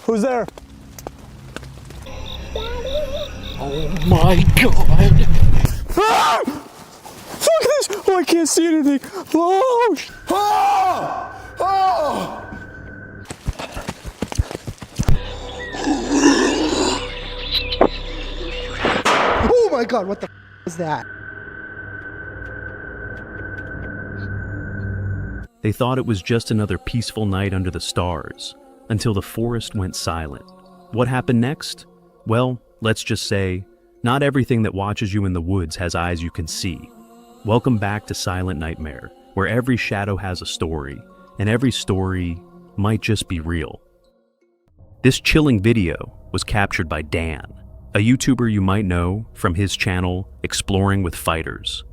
Who's there? Oh my god! Ah! Fuck this! Oh, I can't see anything. Oh! Oh! Oh! Oh my god, what the is that? They thought it was just another peaceful night under the stars, until the forest went silent. What happened next? Well, let's just say, not everything that watches you in the woods has eyes you can see. Welcome back to Silent Nightmare, where every shadow has a story, and every story might just be real. This chilling video was captured by Dan, a YouTuber you might know from his channel Exploring with Fighters.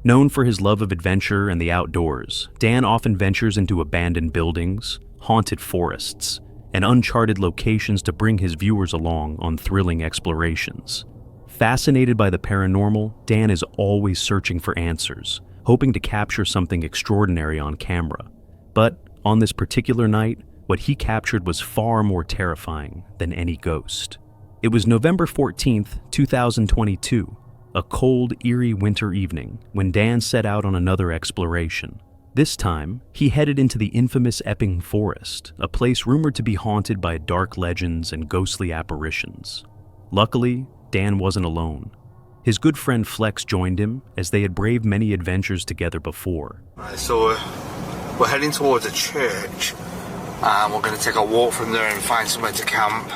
Known for his love of adventure and the outdoors, Dan often ventures into abandoned buildings, haunted forests, and uncharted locations to bring his viewers along on thrilling explorations. Fascinated by the paranormal, Dan is always searching for answers, hoping to capture something extraordinary on camera. But on this particular night, what he captured was far more terrifying than any ghost. It was November 14th, 2022, a cold, eerie winter evening, when Dan set out on another exploration. This time, he headed into the infamous Epping Forest, a place rumored to be haunted by dark legends and ghostly apparitions. Luckily, Dan wasn't alone. His good friend Flex joined him, as they had braved many adventures together before. Right, so we're heading towards a church, and we're going to take a walk from there and find somewhere to camp.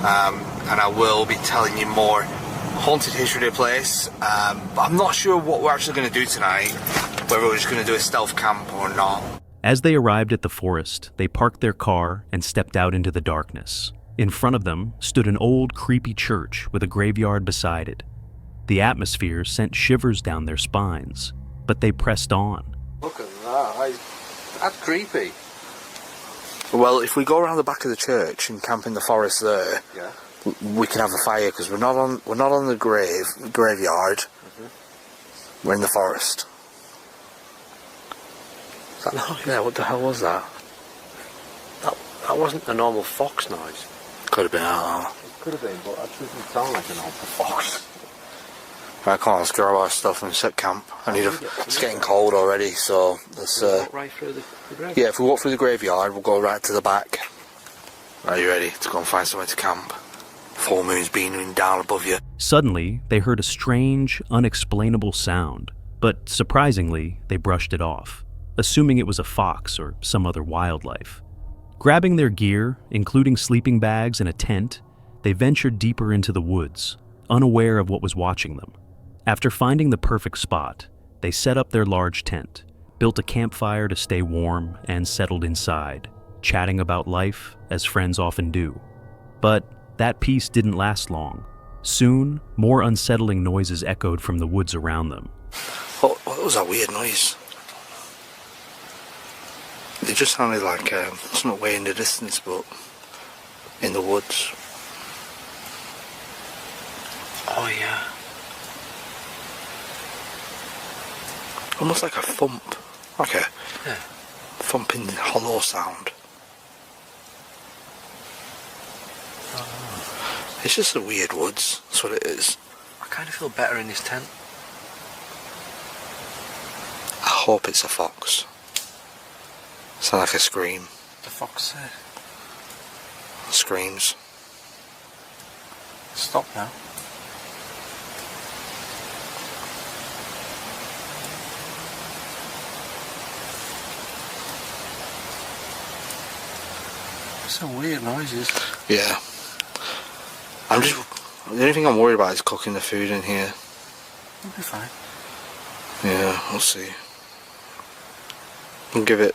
And I will be telling you more haunted history of the place, but I'm not sure what we're actually going to do tonight, whether we're just going to do a stealth camp or not. As they arrived at the forest, they parked their car and stepped out into the darkness. In front of them stood an old, creepy church with a graveyard beside it. The atmosphere sent shivers down their spines, but they pressed on. Look at that, that's creepy. Well, if we go around the back of the church and camp in the forest there, yeah, we can have a fire, because we're not on the graveyard. Mm-hmm. We're in the forest. Yeah, what the hell was that? That wasn't a normal fox noise. Could have been, I don't know. It could have been, but that doesn't sound like a normal fox. Right, come on, let's grab our stuff and set camp. It's getting cold already, so let's... walk right through the graveyard? Yeah, if we walk through the graveyard, we'll go right to the back. Are you ready to go and find somewhere to camp? Full moon's beaming down above you. Suddenly, they heard a strange, unexplainable sound, but surprisingly, they brushed it off, assuming it was a fox or some other wildlife. Grabbing their gear, including sleeping bags and a tent, they ventured deeper into the woods, unaware of what was watching them. After finding the perfect spot, they set up their large tent, built a campfire to stay warm, and settled inside, chatting about life as friends often do. But that peace didn't last long. Soon, more unsettling noises echoed from the woods around them. What was that weird noise? It just sounded like something way in the distance, but in the woods. Oh yeah. Almost like a thump. Like a thumping hollow sound. It's just the weird woods, that's what it is. I kind of feel better in this tent. I hope it's a fox. Sounds like a scream. The fox Screams. Stop now. Some weird noises. Yeah. The only thing I'm worried about is cooking the food in here. It'll be fine. Yeah, we'll see. We'll give it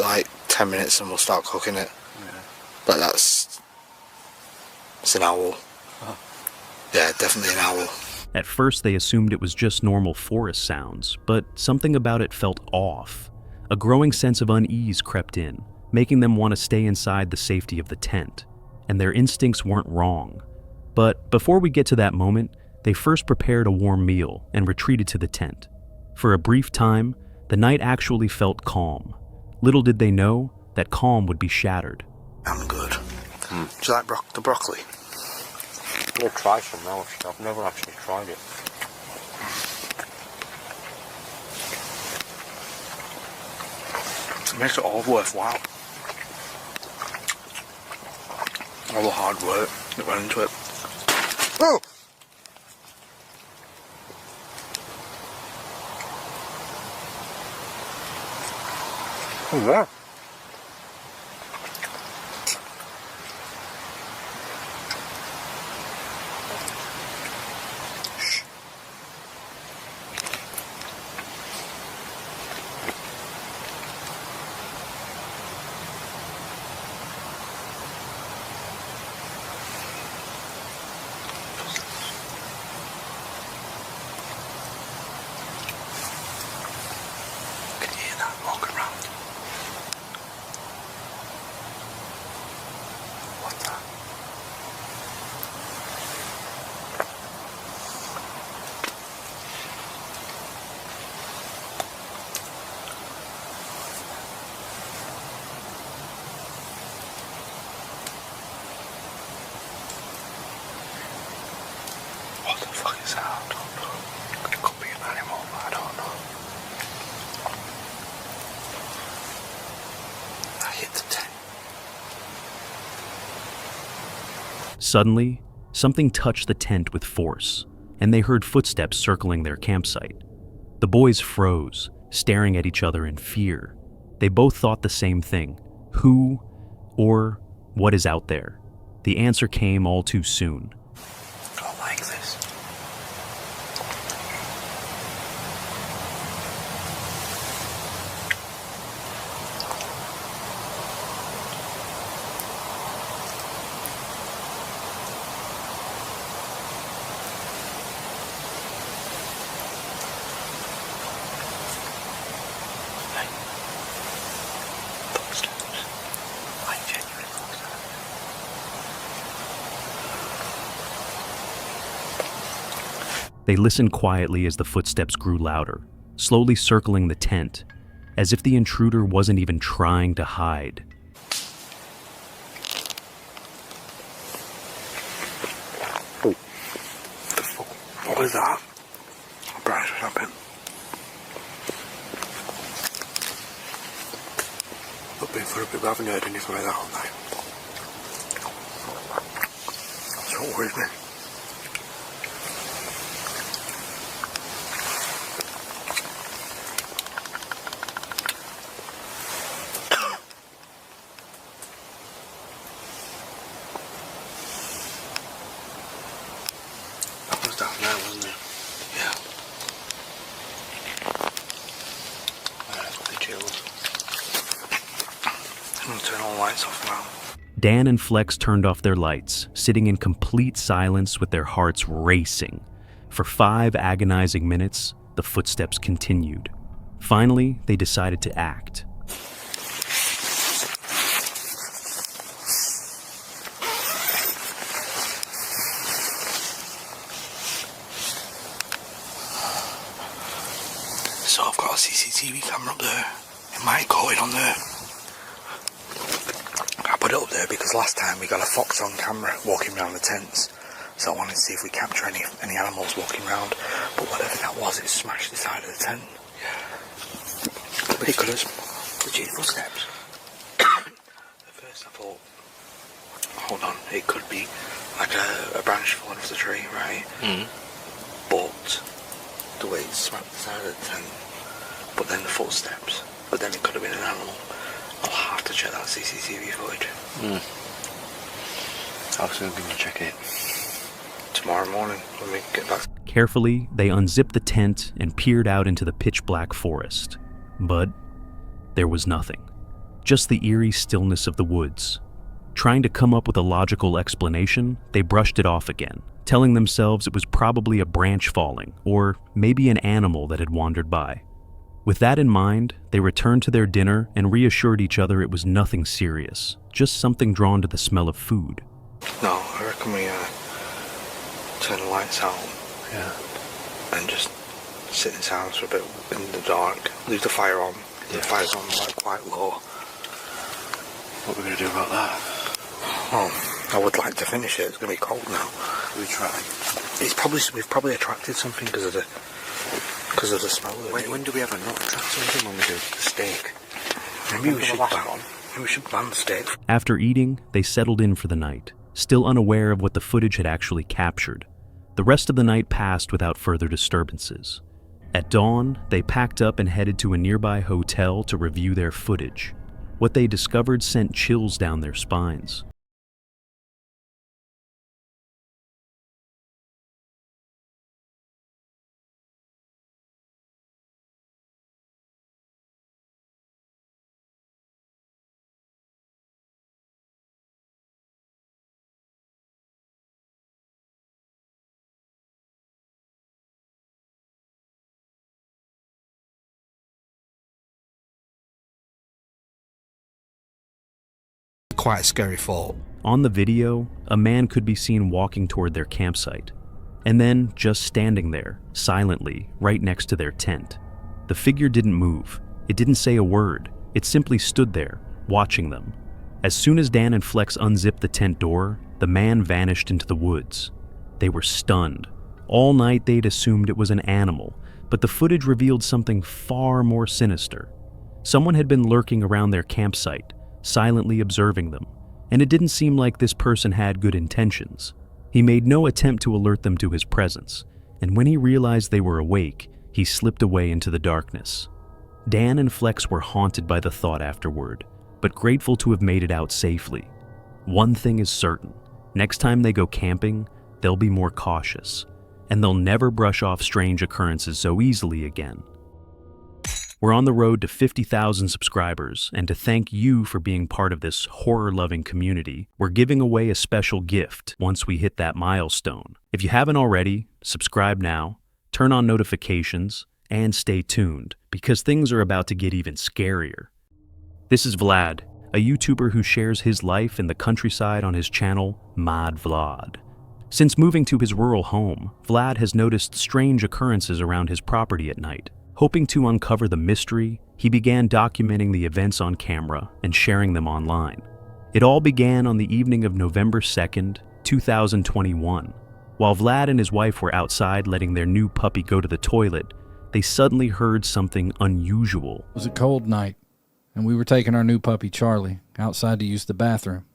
like 10 minutes and we'll start cooking it. Yeah. But it's an owl. Oh. Yeah, definitely an owl. At first, they assumed it was just normal forest sounds, but something about it felt off. A growing sense of unease crept in, making them want to stay inside the safety of the tent. And their instincts weren't wrong. But before we get to that moment, they first prepared a warm meal and retreated to the tent. For a brief time, the night actually felt calm. Little did they know, that calm would be shattered. I'm good. Do you like the broccoli? I'm going to try some now. I've never actually tried it. It makes it all worthwhile. All the hard work that went into it. Oh! Oh, yeah. What the fuck is that? I don't know. It could be an animal, but I don't know. I hit the tent. Suddenly, something touched the tent with force, and they heard footsteps circling their campsite. The boys froze, staring at each other in fear. They both thought the same thing. Who or what is out there? The answer came all too soon. I don't like this. They listened quietly as the footsteps grew louder, slowly circling the tent, as if the intruder wasn't even trying to hide. Oh. The fuck? What was that? What branch was that been? I've been for a bit, but I haven't heard anything like that all night. That's what worries me. Down there, wasn't it? Yeah. That's what they chills. I'm gonna turn all the lights off now. Dan and Flex turned off their lights, sitting in complete silence with their hearts racing. For 5 agonizing minutes, the footsteps continued. Finally, they decided to act. So I've got a CCTV camera up there. It might go in on there. I put it up there because last time we got a fox on camera walking around the tents. So I wanted to see if we capture any animals walking around. But whatever that was, it smashed the side of the tent. Yeah. Ridiculous. Legit footsteps. At first I thought, hold on, it could be like a branch falling off the tree, right? But the way it smacked the side of the tent, but then the footsteps, but then it could have been an animal. I'll have to check that CCTV footage. How soon can you check it? Tomorrow morning when we get back. Carefully, they unzipped the tent and peered out into the pitch-black forest. But there was nothing. Just the eerie stillness of the woods. Trying to come up with a logical explanation, they brushed it off again, telling themselves it was probably a branch falling, or maybe an animal that had wandered by. With that in mind, they returned to their dinner and reassured each other it was nothing serious, just something drawn to the smell of food. No, I reckon we turn the lights out. Yeah. And just sit in silence for a bit in the dark. Leave the fire on. Yeah. The fire's on like quite low. What are we going to do about that? Oh, I would like to finish it. It's going to be cold now. We try. We've probably attracted something because of the smell. When do we ever not attract something when we do the steak? Maybe we should ban the steak. After eating, they settled in for the night, still unaware of what the footage had actually captured. The rest of the night passed without further disturbances. At dawn, they packed up and headed to a nearby hotel to review their footage. What they discovered sent chills down their spines. Quite a scary thought. On the video, a man could be seen walking toward their campsite, and then just standing there, silently, right next to their tent. The figure didn't move. It didn't say a word. It simply stood there, watching them. As soon as Dan and Flex unzipped the tent door, the man vanished into the woods. They were stunned. All night they'd assumed it was an animal, but the footage revealed something far more sinister. Someone had been lurking around their campsite, silently observing them, and it didn't seem like this person had good intentions. He made no attempt to alert them to his presence, and when he realized they were awake, he slipped away into the darkness. Dan and Flex were haunted by the thought afterward, but grateful to have made it out safely. One thing is certain: next time they go camping, they'll be more cautious, and they'll never brush off strange occurrences so easily again. We're on the road to 50,000 subscribers, and to thank you for being part of this horror-loving community, we're giving away a special gift once we hit that milestone. If you haven't already, subscribe now, turn on notifications, and stay tuned, because things are about to get even scarier. This is Vlad, a YouTuber who shares his life in the countryside on his channel, Mod Vlad. Since moving to his rural home, Vlad has noticed strange occurrences around his property at night. Hoping to uncover the mystery, he began documenting the events on camera and sharing them online. It all began on the evening of November 2nd, 2021. While Vlad and his wife were outside letting their new puppy go to the toilet, they suddenly heard something unusual. It was a cold night, and we were taking our new puppy, Charlie, outside to use the bathroom.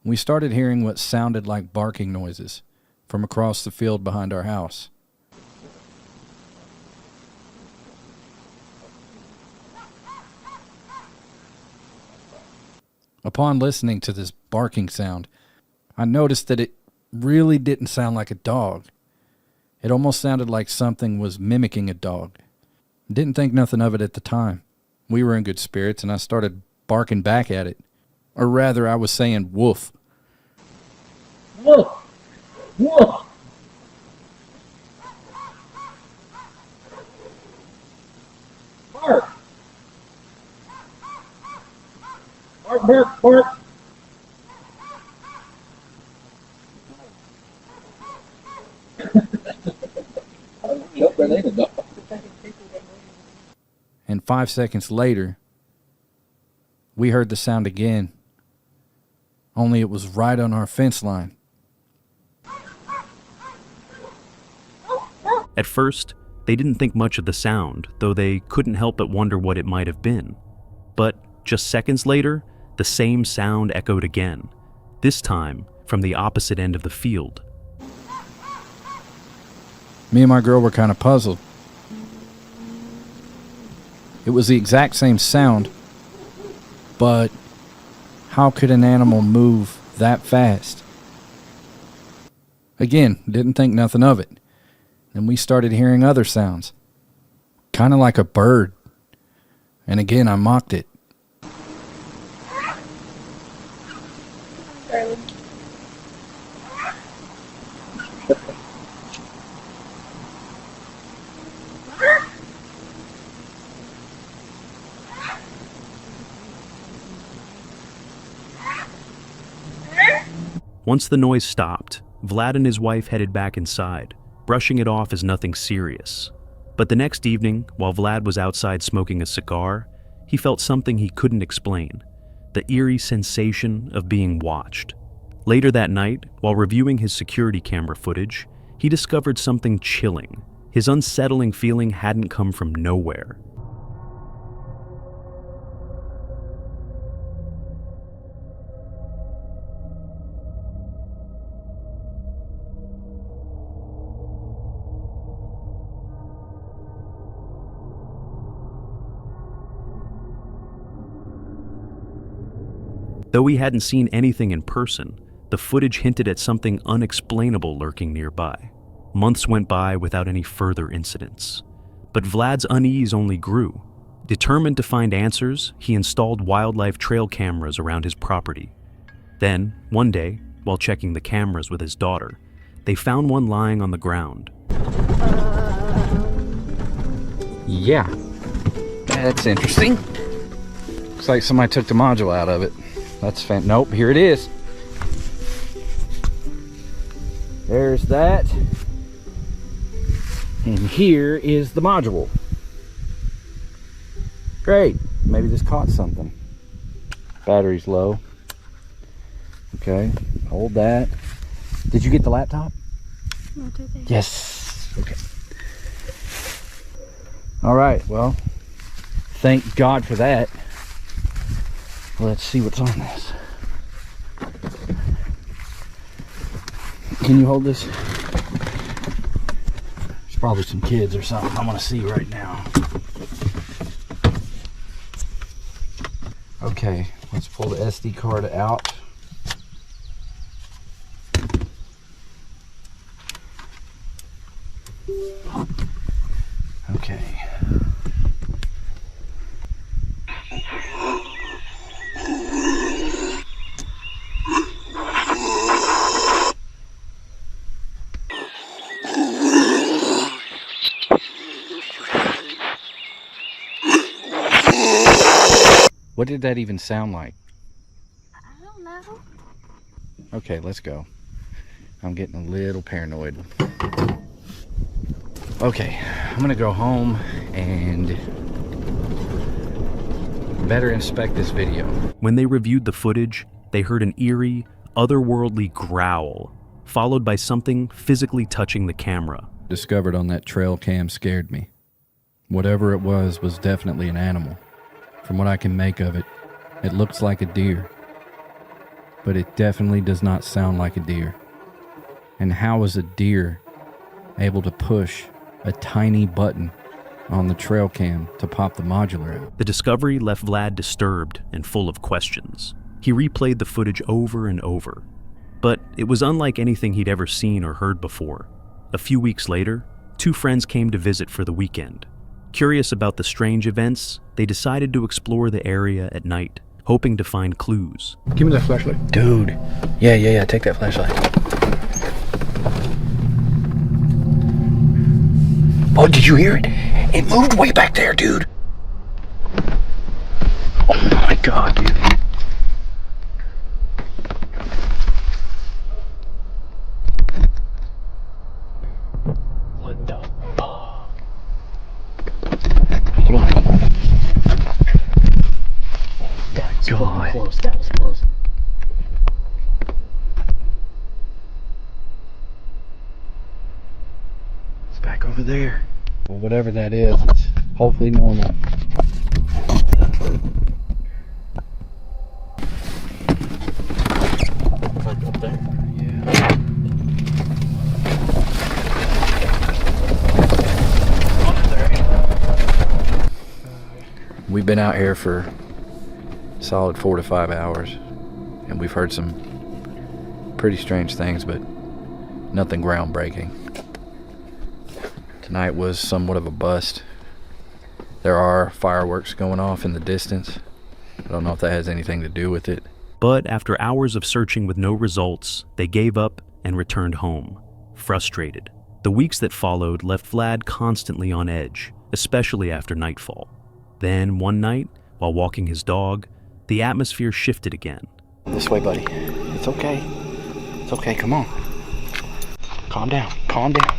We started hearing what sounded like barking noises from across the field behind our house. Upon listening to this barking sound, I noticed that it really didn't sound like a dog. It almost sounded like something was mimicking a dog. Didn't think nothing of it at the time. We were in good spirits, and I started barking back at it. Or rather, I was saying woof. Woof! Woof! Bark! Bark, bark, bark! And 5 seconds later, we heard the sound again, only it was right on our fence line. At first, they didn't think much of the sound, though they couldn't help but wonder what it might have been. But just seconds later, the same sound echoed again, this time from the opposite end of the field. Me and my girl were kind of puzzled. It was the exact same sound, but how could an animal move that fast? Again, didn't think nothing of it. Then we started hearing other sounds, kind of like a bird. And again, I mocked it. Once the noise stopped, Vlad and his wife headed back inside, brushing it off as nothing serious. But the next evening, while Vlad was outside smoking a cigar, he felt something he couldn't explain. the eerie sensation of being watched. Later that night, while reviewing his security camera footage, he discovered something chilling. His unsettling feeling hadn't come from nowhere. Though he hadn't seen anything in person, the footage hinted at something unexplainable lurking nearby. Months went by without any further incidents. But Vlad's unease only grew. Determined to find answers, he installed wildlife trail cameras around his property. Then, one day, while checking the cameras with his daughter, they found one lying on the ground. Yeah, that's interesting. Looks like somebody took the module out of it. That's nope, here it is. There's that. And here is the module. Great. Maybe this caught something. Battery's low. Okay, hold that. Did you get the laptop? No, it's okay. Yes. Okay. All right, well, thank God for that. Let's see what's on this. Can you hold this? There's probably some kids or something I want to see right now. Okay, let's pull the SD card out. Okay. What did that even sound like? I don't know. Okay, let's go. I'm getting a little paranoid. Okay, I'm gonna go home and better inspect this video. When they reviewed the footage, they heard an eerie, otherworldly growl, followed by something physically touching the camera. Discovered on that trail cam scared me. Whatever it was definitely an animal. From what I can make of it, it looks like a deer. But it definitely does not sound like a deer. And how is a deer able to push a tiny button on the trail cam to pop the modular out? The discovery left Vlad disturbed and full of questions. He replayed the footage over and over. But it was unlike anything he'd ever seen or heard before. A few weeks later, two friends came to visit for the weekend. Curious about the strange events, they decided to explore the area at night, hoping to find clues. Give me that flashlight. Dude. Yeah, take that flashlight. Oh, did you hear it? It moved way back there, dude. Oh my God, dude. What the fuck? Hold on. God. Close. That was close. It's back over there. Well, whatever that is, it's hopefully normal. Like up there? Yeah. We've been out here for solid 4 to 5 hours, and we've heard some pretty strange things, but nothing groundbreaking. Tonight was somewhat of a bust. There are fireworks going off in the distance. I don't know if that has anything to do with it. But after hours of searching with no results, they gave up and returned home, frustrated. The weeks that followed left Vlad constantly on edge, especially after nightfall. Then, one night, while walking his dog, the atmosphere shifted again. This way, buddy. It's okay. It's okay, come on. Calm down, calm down.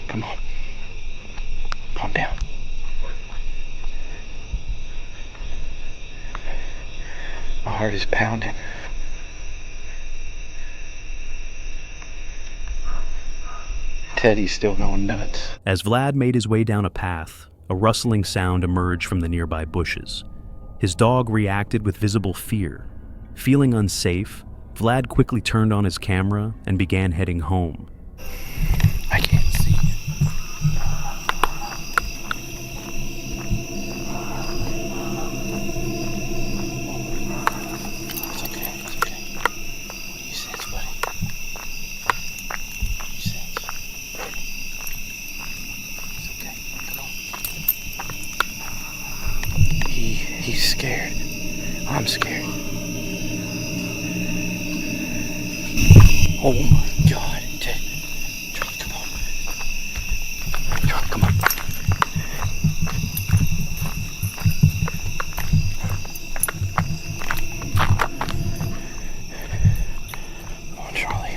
Come on. Calm down. heart is pounding. Teddy's still going nuts. As Vlad made his way down a path, a rustling sound emerged from the nearby bushes. His dog reacted with visible fear. Feeling unsafe, Vlad quickly turned on his camera and began heading home. I can't see it. It's okay, it's okay. What do you sense, buddy? What do you sense? It's okay, come on. He's scared. I'm scared. Oh my God, Ted. Charlie, come on. Charlie, come on. Come on, Charlie.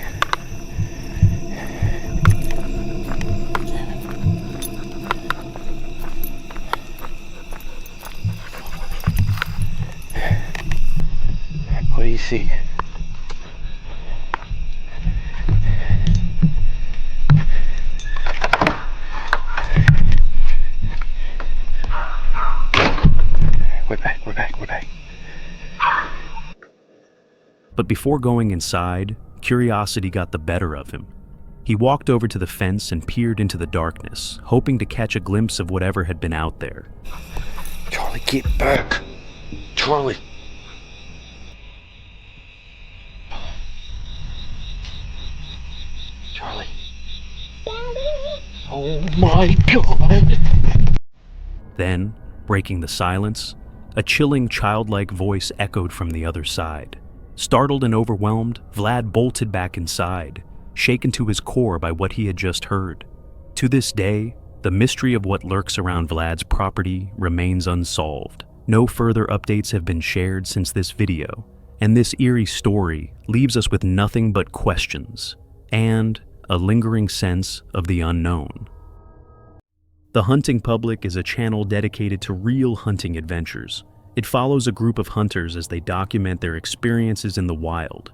What do you see? We're back. But before going inside, curiosity got the better of him. He walked over to the fence and peered into the darkness, hoping to catch a glimpse of whatever had been out there. Charlie, get back. Charlie. Charlie. Oh my God. Then, breaking the silence, a chilling, childlike voice echoed from the other side. Startled and overwhelmed, Vlad bolted back inside, shaken to his core by what he had just heard. To this day, the mystery of what lurks around Vlad's property remains unsolved. No further updates have been shared since this video, and this eerie story leaves us with nothing but questions and a lingering sense of the unknown. The Hunting Public is a channel dedicated to real hunting adventures. It follows a group of hunters as they document their experiences in the wild.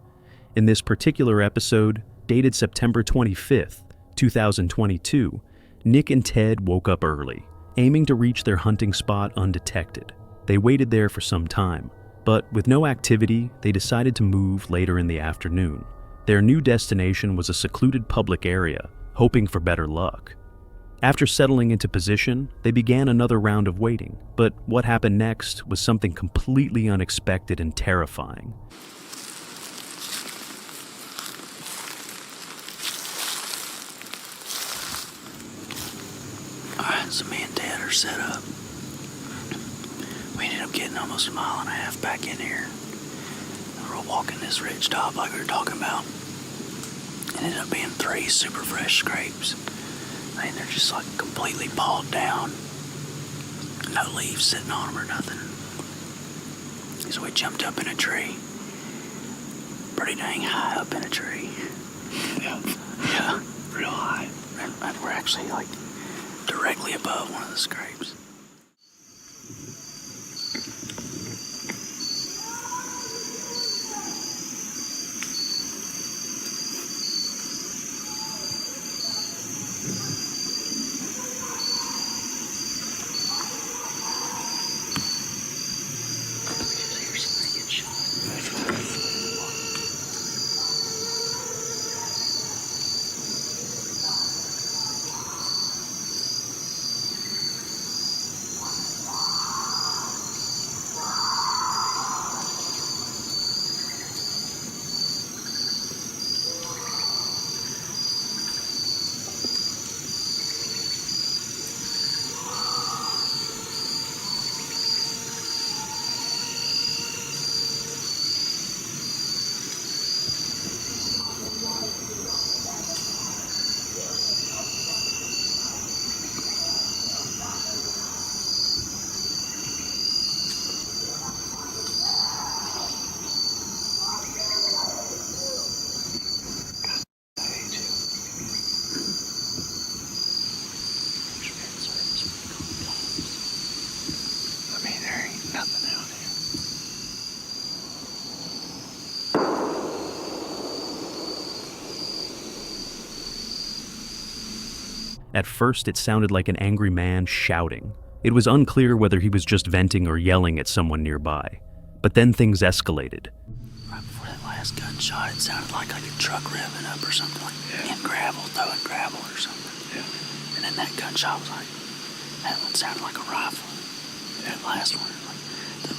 In this particular episode, dated September 25th, 2022, Nick and Ted woke up early, aiming to reach their hunting spot undetected. They waited there for some time, but with no activity, they decided to move later in the afternoon. Their new destination was a secluded public area, hoping for better luck. After settling into position, they began another round of waiting, but what happened next was something completely unexpected and terrifying. Alright, so me and Dad are set up. We ended up getting almost a mile and a half back in here. We're walking this ridge top like we were talking about. It ended up being 3 super fresh scrapes. I mean, they're just like completely pawed down. No leaves sitting on them or nothing. So we jumped up in a tree. Pretty dang high up in a tree. Yeah, real high. And we're actually like directly above one of the scrapes. At first, it sounded like an angry man shouting. It was unclear whether he was just venting or yelling at someone nearby. But then things escalated. Right before that last gunshot, it sounded like a truck revving up or something, like in gravel, throwing gravel or something. And then that gunshot was like, that one sounded like a rifle. That last one,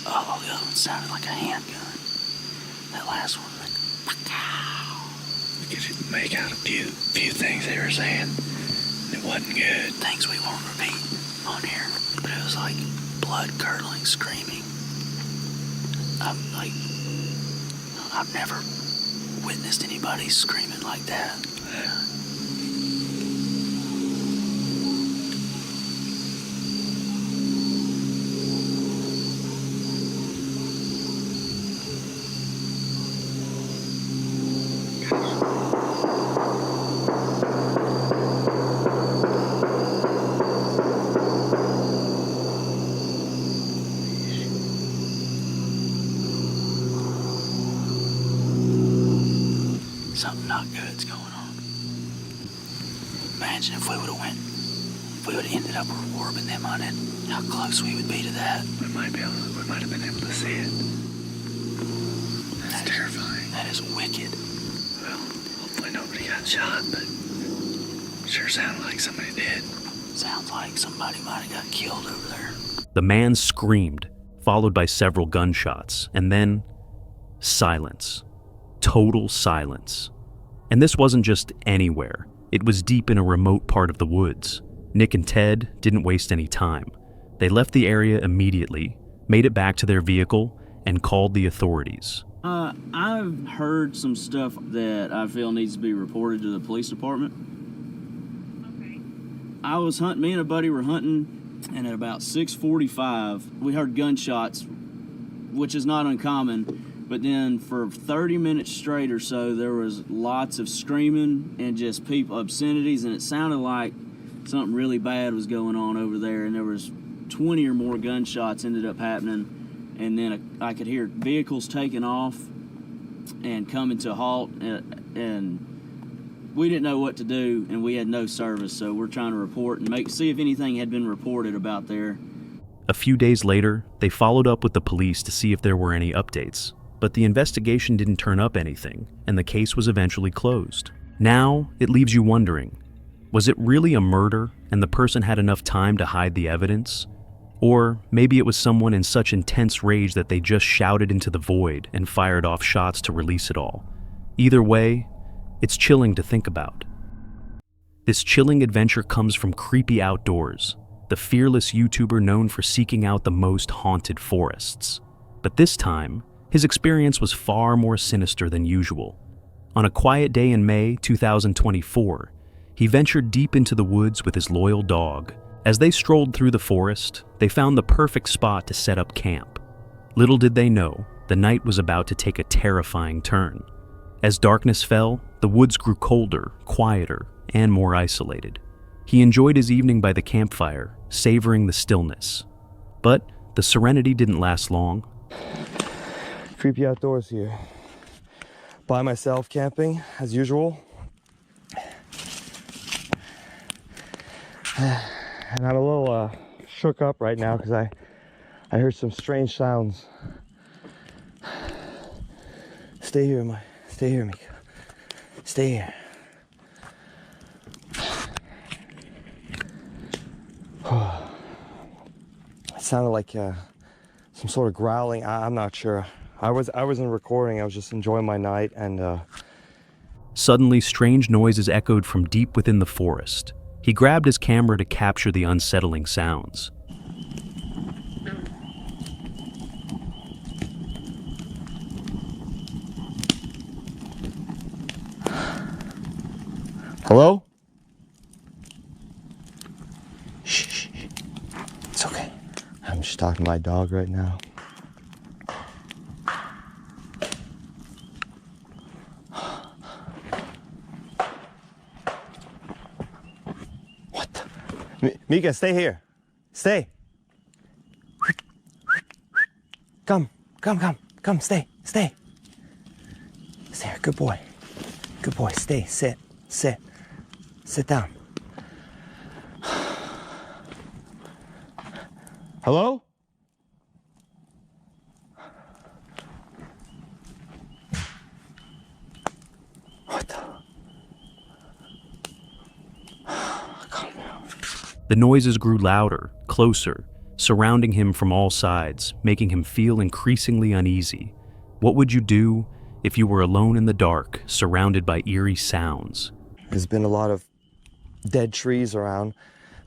all the other ones sounded like a handgun. That last one, like, pow. We could make out a few things they were saying. It wasn't good. Things we won't repeat on here, but it was like blood-curdling screaming. I've never witnessed anybody screaming like that. Something not good's going on. Imagine if we would have ended up warping them on it, how close we would be to that. We might have been able to see it. That's terrifying. That is wicked. Well, hopefully nobody got shot, but sure sounded like somebody did. Sounds like somebody might have got killed over there. The man screamed, followed by several gunshots, and then silence. Total silence. And this wasn't just anywhere. It was deep in a remote part of the woods. Nick and Ted didn't waste any time. They left the area immediately, made it back to their vehicle, and called the authorities. I've heard some stuff that I feel needs to be reported to the police department. Okay. Me and a buddy were hunting, and at about 6:45, we heard gunshots, which is not uncommon. But then for 30 minutes straight or so, there was lots of screaming and just people, obscenities, and it sounded like something really bad was going on over there. And there was 20 or more gunshots ended up happening. And then I could hear vehicles taking off and coming to a halt. And we didn't know what to do, and we had no service. So we're trying to report and see if anything had been reported about there. A few days later, they followed up with the police to see if there were any updates. But the investigation didn't turn up anything, and the case was eventually closed. Now, it leaves you wondering, was it really a murder and the person had enough time to hide the evidence? Or maybe it was someone in such intense rage that they just shouted into the void and fired off shots to release it all. Either way, it's chilling to think about. This chilling adventure comes from Creepy Outdoors, the fearless YouTuber known for seeking out the most haunted forests. But this time, his experience was far more sinister than usual. On a quiet day in May 2024, he ventured deep into the woods with his loyal dog. As they strolled through the forest, they found the perfect spot to set up camp. Little did they know, the night was about to take a terrifying turn. As darkness fell, the woods grew colder, quieter, and more isolated. He enjoyed his evening by the campfire, savoring the stillness. But the serenity didn't last long. Creepy Outdoors here. By myself camping, as usual. And I'm a little shook up right now because I heard some strange sounds. Stay here, Mika. Stay here. It sounded like some sort of growling. I'm not sure. I wasn't recording. I was just enjoying my night, and Suddenly, strange noises echoed from deep within the forest. He grabbed his camera to capture the unsettling sounds. Hello? Shh. It's okay. I'm just talking to my dog right now. Mika, stay here. Stay. Come, stay. Stay here, good boy. Stay, sit down. Hello? What the? Calm down. The noises grew louder, closer, surrounding him from all sides, making him feel increasingly uneasy. What would you do if you were alone in the dark, surrounded by eerie sounds? There's been a lot of dead trees around.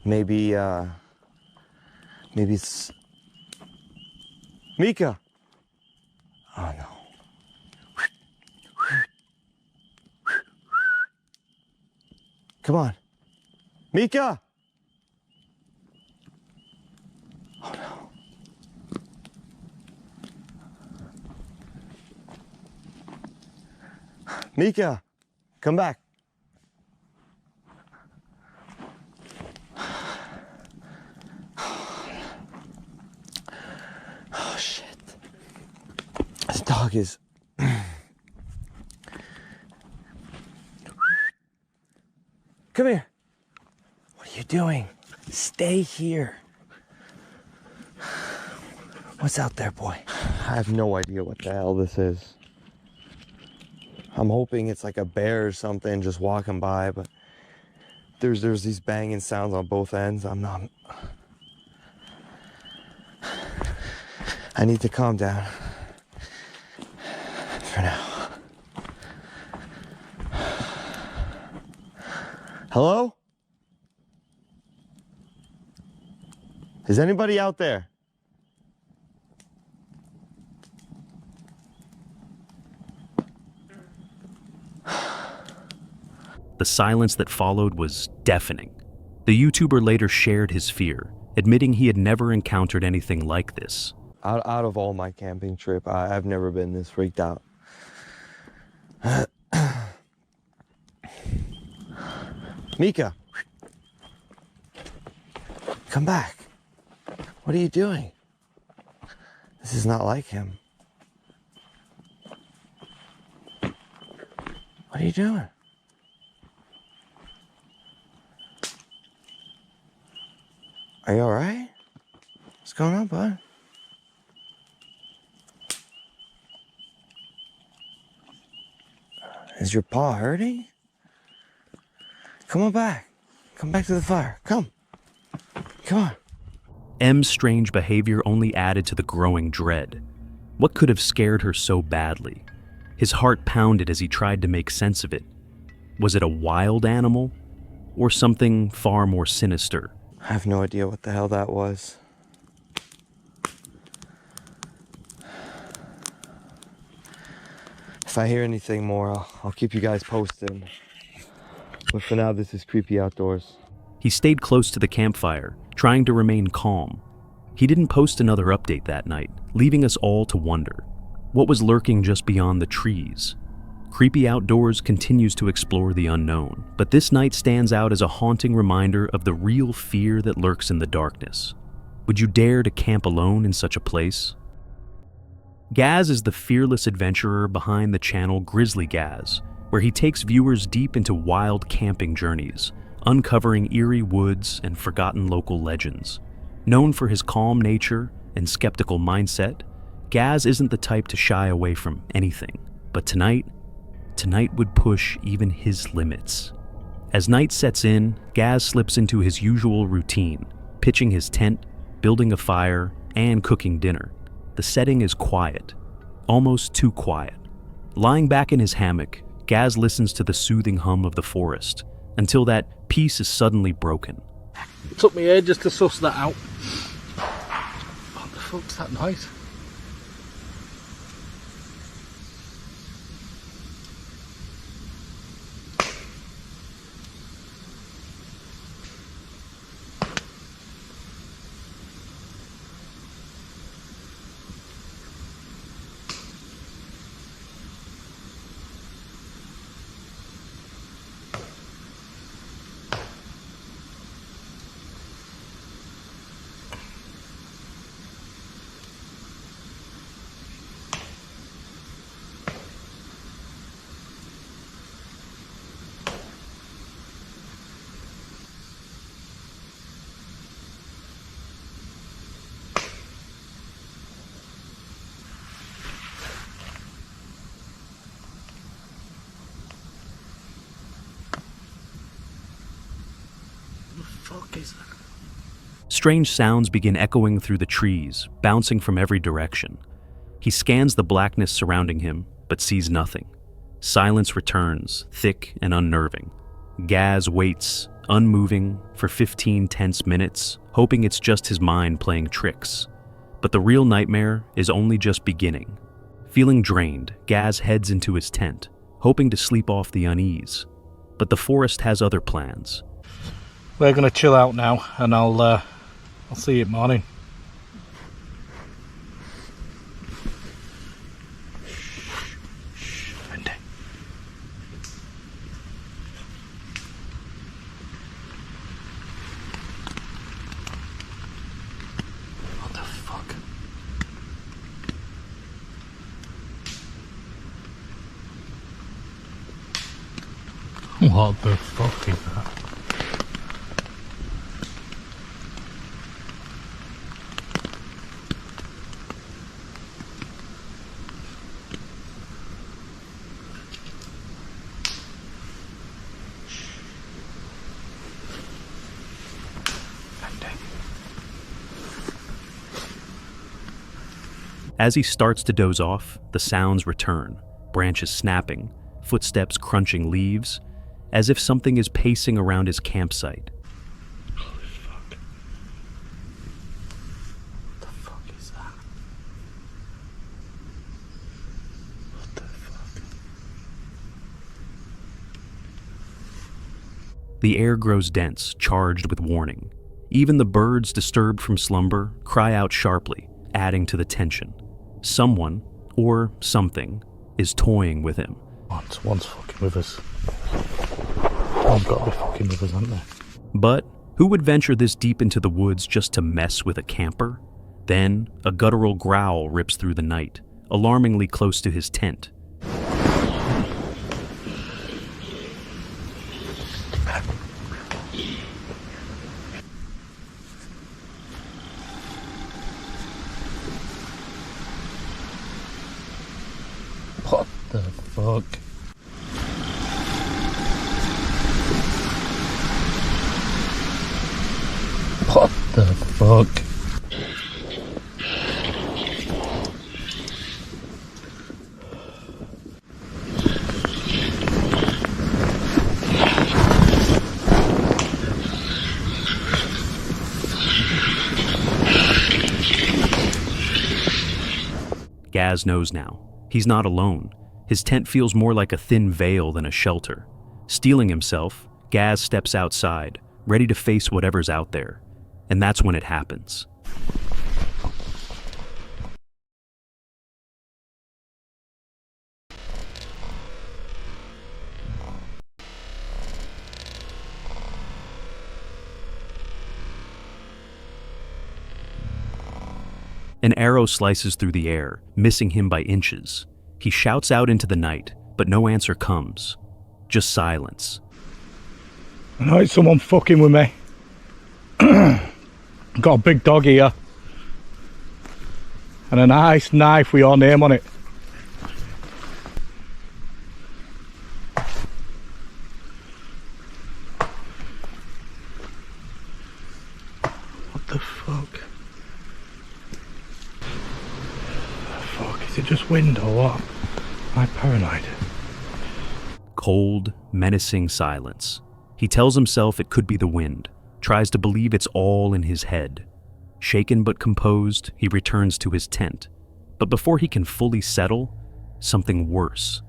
Maybe it's Mika. Oh no. Come on. Mika! Oh no. Mika, come back. Oh shit. This dog is... Come here. What are you doing? Stay here. What's out there, boy? I have no idea what the hell this is. I'm hoping it's like a bear or something just walking by, but there's these banging sounds on both ends. I need to calm down for now. Hello? Is anybody out there? The silence that followed was deafening. The YouTuber later shared his fear, admitting he had never encountered anything like this. Out of all my camping trip, I've never been this freaked out. Mika, come back. What are you doing? This is not like him. What are you doing? Are you all right? What's going on, bud? Is your paw hurting? Come on back. Come back to the fire. Come. Come on. M's strange behavior only added to the growing dread. What could have scared her so badly? His heart pounded as he tried to make sense of it. Was it a wild animal? Or something far more sinister? I have no idea what the hell that was. If I hear anything more, I'll keep you guys posted. But for now, this is Creepy Outdoors. He stayed close to the campfire, trying to remain calm. He didn't post another update that night, leaving us all to wonder. What was lurking just beyond the trees? Creepy Outdoors continues to explore the unknown, but this night stands out as a haunting reminder of the real fear that lurks in the darkness. Would you dare to camp alone in such a place? Gaz is the fearless adventurer behind the channel Grizzly Gaz, where he takes viewers deep into wild camping journeys, uncovering eerie woods and forgotten local legends. Known for his calm nature and skeptical mindset, Gaz isn't the type to shy away from anything, but tonight would push even his limits. As night sets in, Gaz slips into his usual routine, pitching his tent, building a fire, and cooking dinner. The setting is quiet, almost too quiet. Lying back in his hammock, Gaz listens to the soothing hum of the forest, until that peace is suddenly broken. It took me ages to suss that out. What the fuck's that noise? Strange sounds begin echoing through the trees, bouncing from every direction. He scans the blackness surrounding him, but sees nothing. Silence returns, thick and unnerving. Gaz waits, unmoving, for 15 tense minutes, hoping it's just his mind playing tricks. But the real nightmare is only just beginning. Feeling drained, Gaz heads into his tent, hoping to sleep off the unease. But the forest has other plans. We're going to chill out now, and I'll see you at morning. What the fuck? What the fuck is that? As he starts to doze off, the sounds return, branches snapping, footsteps crunching leaves, as if something is pacing around his campsite. Holy fuck. What the fuck is that? What the fuck? The air grows dense, charged with warning. Even the birds, disturbed from slumber, cry out sharply, adding to the tension. Someone, or something, is toying with him. One's fucking with us. One's got to be fucking with us, haven't they? But who would venture this deep into the woods just to mess with a camper? Then, a guttural growl rips through the night, alarmingly close to his tent. What the fuck? What the fuck? Gaz knows now. He's not alone. His tent feels more like a thin veil than a shelter. Steeling himself, Gaz steps outside, ready to face whatever's out there. And that's when it happens. An arrow slices through the air, missing him by inches. He shouts out into the night, but no answer comes. Just silence. I know it's someone fucking with me. Got a big dog here. And a nice knife with your name on it. What the fuck? Is it just wind or what? Am I paranoid? Cold, menacing silence. He tells himself it could be the wind, tries to believe it's all in his head. Shaken but composed, he returns to his tent. But before he can fully settle, something worse.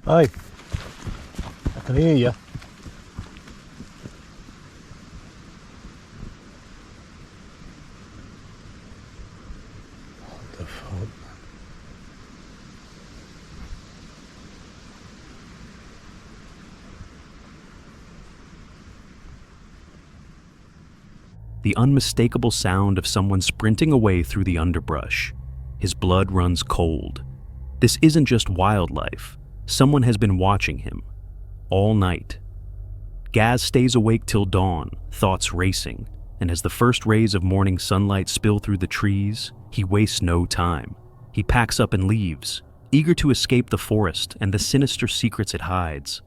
Hey, I can hear you. What the fuck? the unmistakable sound of someone sprinting away through the underbrush. His blood runs cold. This isn't just wildlife. Someone has been watching him all night. Gaz stays awake till dawn, thoughts racing, and as the first rays of morning sunlight spill through the trees, he wastes no time. He packs up and leaves, eager to escape the forest and the sinister secrets it hides.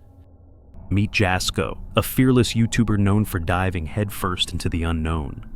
Meet Jasko, a fearless YouTuber known for diving headfirst into the unknown.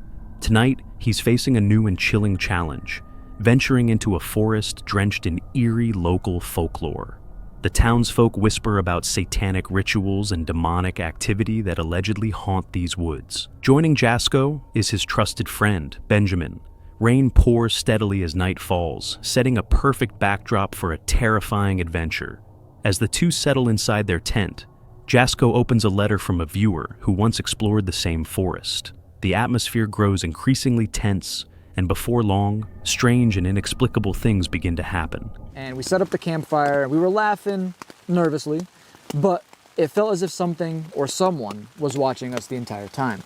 Tonight, he's facing a new and chilling challenge, venturing into a forest drenched in eerie local folklore. The townsfolk whisper about satanic rituals and demonic activity that allegedly haunt these woods. Joining Jasko is his trusted friend, Benjamin. Rain pours steadily as night falls, setting a perfect backdrop for a terrifying adventure. As the two settle inside their tent, Jasko opens a letter from a viewer who once explored the same forest. The atmosphere grows increasingly tense, and before long, strange and inexplicable things begin to happen. And we set up the campfire, and we were laughing nervously, but it felt as if something or someone was watching us the entire time.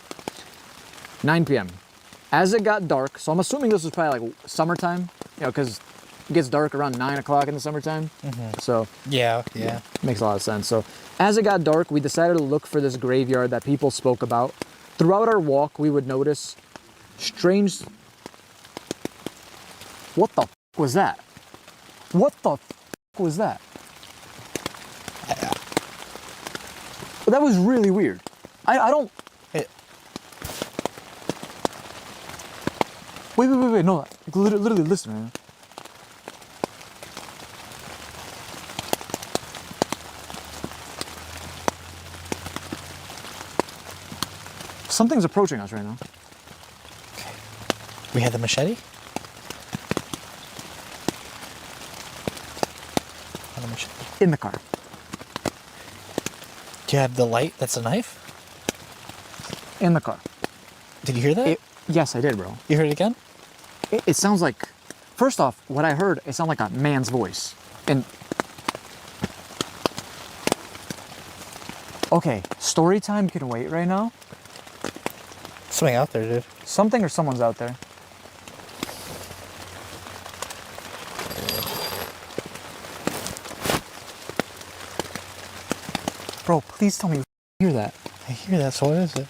9 p.m. As it got dark, so I'm assuming this was probably like summertime, because it gets dark around 9 o'clock in the summertime. So yeah, makes a lot of sense. So as it got dark, we decided to look for this graveyard that people spoke about. Throughout our walk, we would notice strange... What the f was that? What the f was that? That was really weird. I don't... Wait, no, literally listen, man. Something's approaching us right now. Okay. We had the machete? In the car. Do you have the light that's a knife? In the car. Did you hear that? Yes, I did, bro. You heard it again? It sounds like, first off, what I heard, it sounded like a man's voice. And, okay, story time can wait right now. Something out there, dude. Something or someone's out there. Bro, please tell me you hear that. I hear that, so what is it?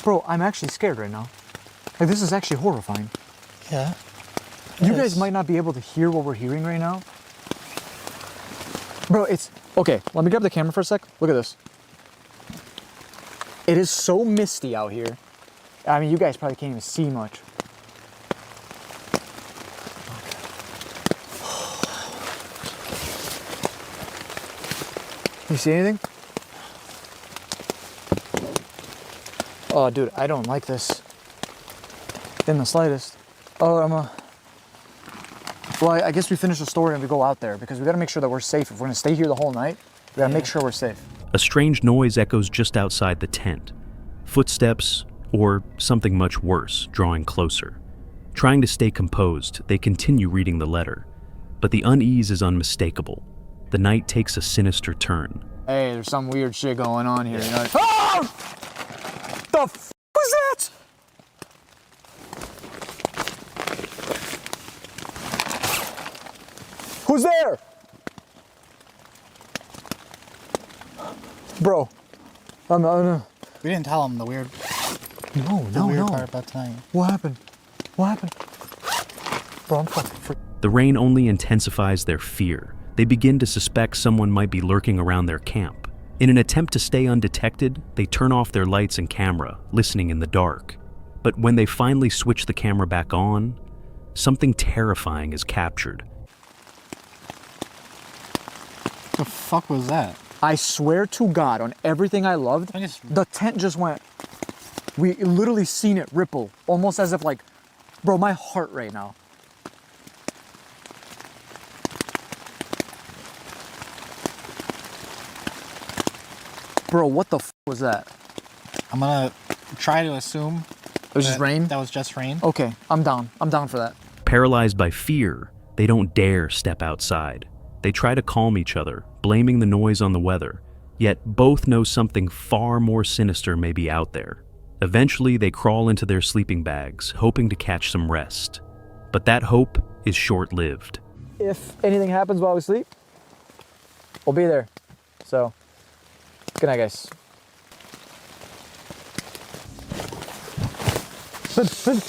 Bro, I'm actually scared right now. Like, this is actually horrifying. Yeah. You guys might not be able to hear what we're hearing right now. Bro, it's... Okay, let me grab the camera for a sec. Look at this. It is so misty out here. I mean, you guys probably can't even see much. You see anything? Oh, dude, I don't like this. In the slightest. Oh, well, I guess we finish the story and we go out there because we gotta make sure that we're safe. If we're gonna stay here the whole night, we gotta make sure we're safe. A strange noise echoes just outside the tent. Footsteps, or something much worse, drawing closer. Trying to stay composed, they continue reading the letter. But the unease is unmistakable. The night takes a sinister turn. Hey, there's some weird shit going on here. You know? Oh! The f was that? Who's there? Bro, we didn't tell him the weird. No, weird part about tonight. What happened? What happened? Bro, I'm fucking freaked. The rain only intensifies their fear. They begin to suspect someone might be lurking around their camp. In an attempt to stay undetected, they turn off their lights and camera, listening in the dark. But when they finally switch the camera back on, something terrifying is captured. What the fuck was that? I swear to God, on everything I loved, the tent just went. We literally seen it ripple, almost as if like, bro, my heart right now. Bro, what the f was that? I'm gonna try to assume it was just rain? That was just rain. Okay, I'm down. I'm down for that. Paralyzed by fear, they don't dare step outside. They try to calm each other, blaming the noise on the weather. Yet both know something far more sinister may be out there. Eventually, they crawl into their sleeping bags, hoping to catch some rest. But that hope is short-lived. If anything happens while we sleep, we'll be there. So, good night, guys.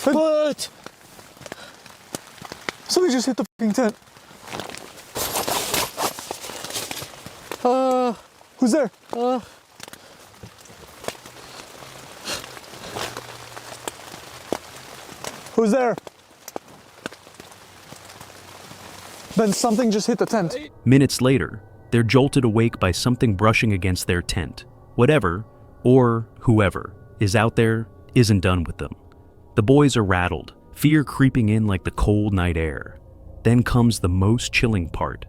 What? Somebody just hit the fucking tent. Who's there? Who's there? Ben, something just hit the tent. Minutes later, they're jolted awake by something brushing against their tent. Whatever, or whoever, is out there isn't done with them. The boys are rattled, fear creeping in like the cold night air. Then comes the most chilling part.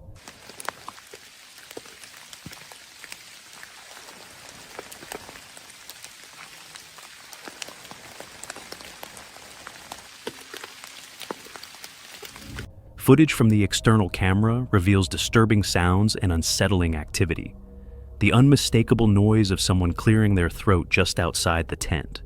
Footage from the external camera reveals disturbing sounds and unsettling activity. The unmistakable noise of someone clearing their throat just outside the tent.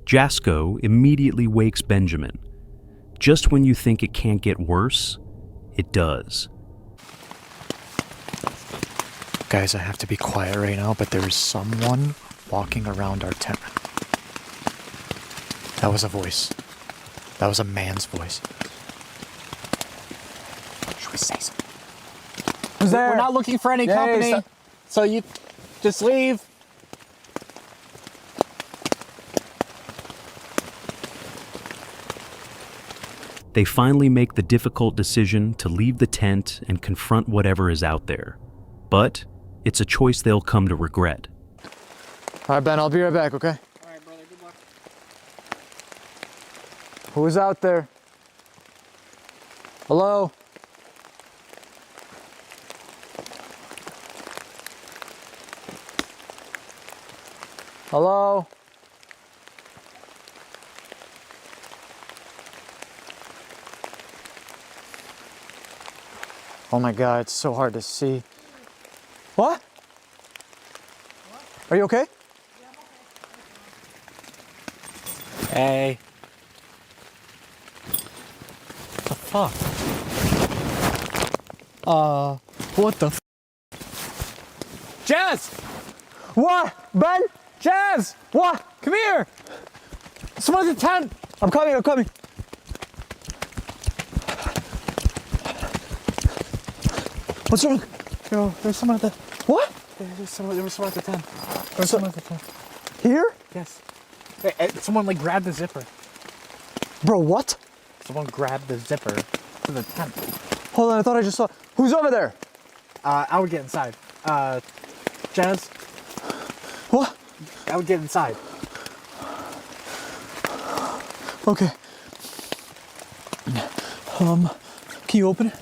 Jasko immediately wakes Benjamin. Just when you think it can't get worse, it does. Guys, I have to be quiet right now, but there is someone walking around our tent. That was a voice. That was a man's voice. Should we say something? Who's there? We're not looking for any company, so you just leave. They finally make the difficult decision to leave the tent and confront whatever is out there. But it's a choice they'll come to regret. All right, Ben, I'll be right back, okay? All right, brother, good luck. Who's out there? Hello? Hello? Oh my God, it's so hard to see. What? Are you okay? Hey. What the fuck? What the f? Jazz! What? Ben? Jazz! What? Come here! Someone's in tent! I'm coming. What's wrong? Yo, there's someone at the... What? There was someone at the tent. There's someone at the tent. Here? Yes. Hey, someone like grabbed the zipper. Bro, what? Someone grabbed the zipper to the tent. Hold on, I thought I just saw... Who's over there? I would get inside. Jazz? What? I would get inside. Okay. Can you open it?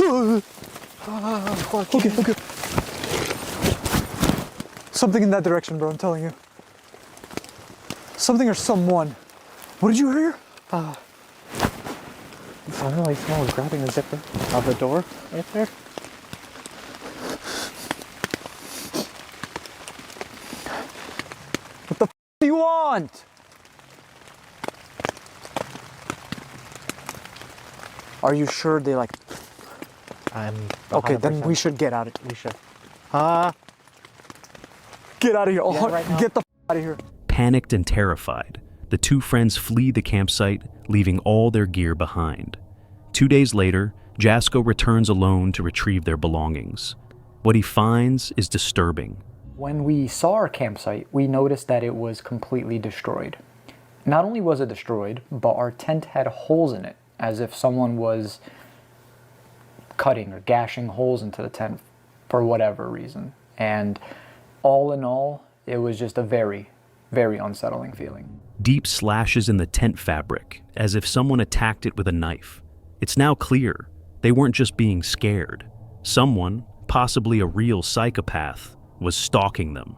Yeah. Okay. Something in that direction, bro, I'm telling you. Something or someone. What did you hear? It sounded like someone was grabbing the zipper of the door right there. What the f do you want? Are you sure they like... I'm okay, then 100%. we should get out of here. We should. Get out of here. Yeah, right now. Get the f out of here. Panicked and terrified, the two friends flee the campsite, leaving all their gear behind. 2 days later, Jasko returns alone to retrieve their belongings. What he finds is disturbing. When we saw our campsite, we noticed that it was completely destroyed. Not only was it destroyed, but our tent had holes in it, as if someone was cutting or gashing holes into the tent for whatever reason. And all in all, it was just a very, very unsettling feeling. Deep slashes in the tent fabric, as if someone attacked it with a knife. It's now clear they weren't just being scared. Someone, possibly a real psychopath, was stalking them.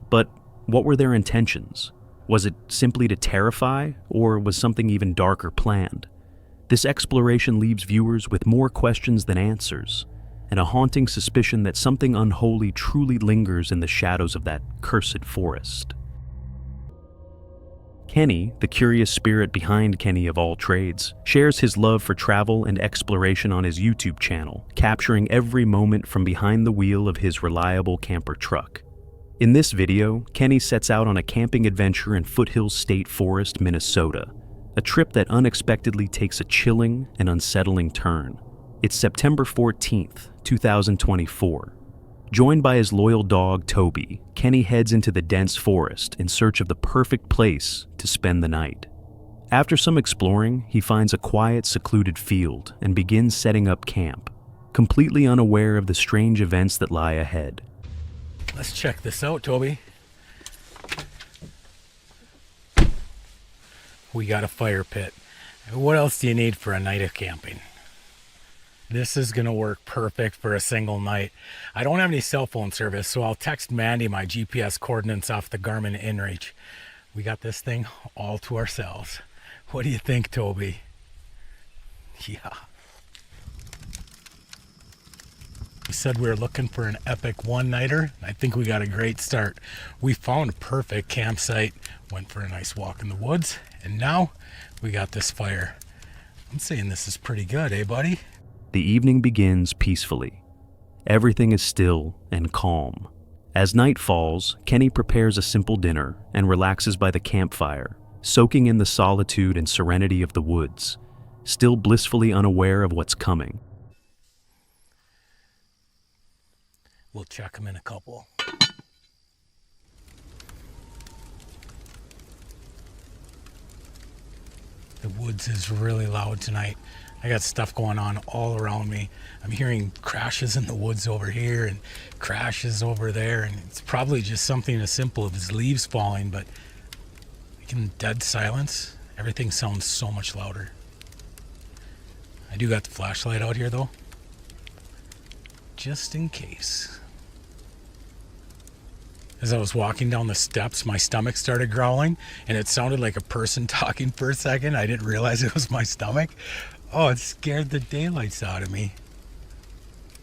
But what were their intentions? Was it simply to terrify, or was something even darker planned? This exploration leaves viewers with more questions than answers, and a haunting suspicion that something unholy truly lingers in the shadows of that cursed forest. Kenny, the curious spirit behind Kenny of all trades, shares his love for travel and exploration on his YouTube channel, capturing every moment from behind the wheel of his reliable camper truck. In this video, Kenny sets out on a camping adventure in Foothills State Forest, Minnesota, a trip that unexpectedly takes a chilling and unsettling turn. It's September 14th, 2024. Joined by his loyal dog, Toby, Kenny heads into the dense forest in search of the perfect place to spend the night. After some exploring, he finds a quiet, secluded field and begins setting up camp, completely unaware of the strange events that lie ahead. Let's check this out, Toby. We got a fire pit. What else do you need for a night of camping? This is gonna work perfect for a single night. I don't have any cell phone service, so I'll text Mandy my GPS coordinates off the Garmin InReach. We got this thing all to ourselves. What do you think, Toby? Yeah. We said we were looking for an epic one-nighter. I think we got a great start. We found a perfect campsite, went for a nice walk in the woods, and now we got this fire. I'm saying this is pretty good, eh, buddy? The evening begins peacefully. Everything is still and calm. As night falls, Kenny prepares a simple dinner and relaxes by the campfire, soaking in the solitude and serenity of the woods, still blissfully unaware of what's coming. We'll check them in a couple. The woods is really loud tonight. I got stuff going on all around me. I'm hearing crashes in the woods over here and crashes over there, and it's probably just something as simple as leaves falling, but in dead silence, everything sounds so much louder. I do got the flashlight out here though, just in case. As I was walking down the steps, my stomach started growling, and it sounded like a person talking for a second. I didn't realize it was my stomach. Oh, it scared the daylights out of me.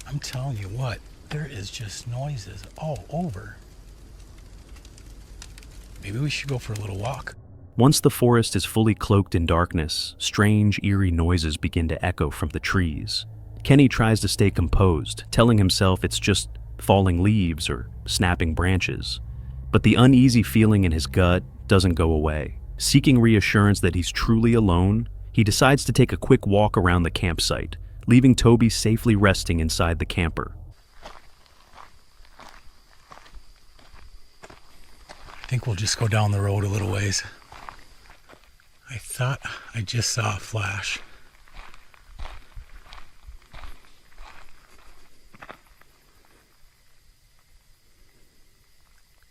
I'm telling you what, there is just noises all over. Maybe we should go for a little walk. Once the forest is fully cloaked in darkness, strange, eerie noises begin to echo from the trees. Kenny tries to stay composed, telling himself it's just falling leaves or snapping branches. But the uneasy feeling in his gut doesn't go away. Seeking reassurance that he's truly alone, he decides to take a quick walk around the campsite, leaving Toby safely resting inside the camper. I think we'll just go down the road a little ways. I thought I just saw a flash.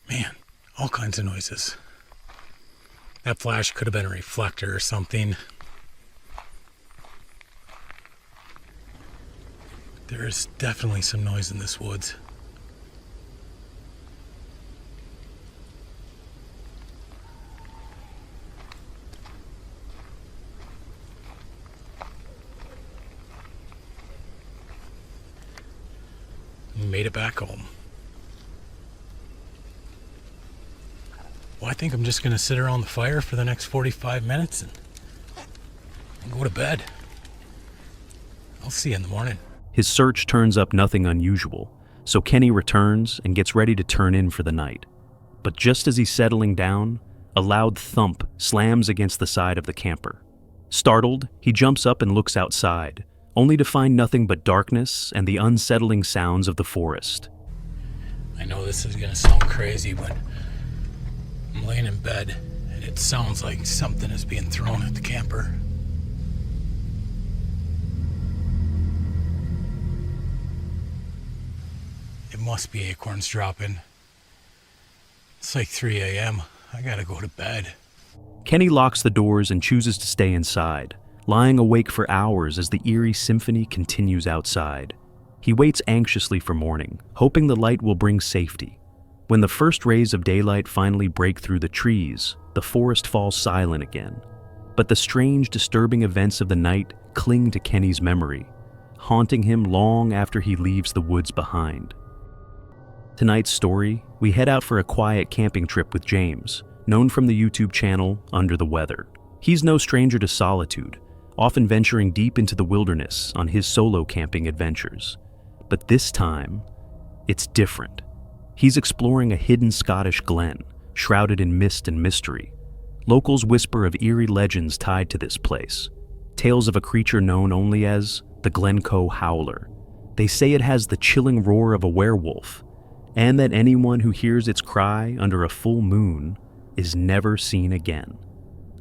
Man, all kinds of noises. That flash could have been a reflector or something. There is definitely some noise in this woods. We made it back home. Well, I think I'm just going to sit around the fire for the next 45 minutes and go to bed. I'll see you in the morning. His search turns up nothing unusual, so Kenny returns and gets ready to turn in for the night. But just as he's settling down, a loud thump slams against the side of the camper. Startled, he jumps up and looks outside, only to find nothing but darkness and the unsettling sounds of the forest. I know this is going to sound crazy, but I'm laying in bed and it sounds like something is being thrown at the camper. It must be acorns dropping. It's like 3 a.m. I gotta go to bed. Kenny locks the doors and chooses to stay inside, lying awake for hours as the eerie symphony continues outside. He waits anxiously for morning, hoping the light will bring safety. When the first rays of daylight finally break through the trees, the forest falls silent again. But the strange, disturbing events of the night cling to Kenny's memory, haunting him long after he leaves the woods behind. Tonight's story, we head out for a quiet camping trip with James, known from the YouTube channel Under the Weather. He's no stranger to solitude, often venturing deep into the wilderness on his solo camping adventures. But this time, it's different. He's exploring a hidden Scottish glen, shrouded in mist and mystery. Locals whisper of eerie legends tied to this place, tales of a creature known only as the Glencoe Howler. They say it has the chilling roar of a werewolf, and that anyone who hears its cry under a full moon is never seen again.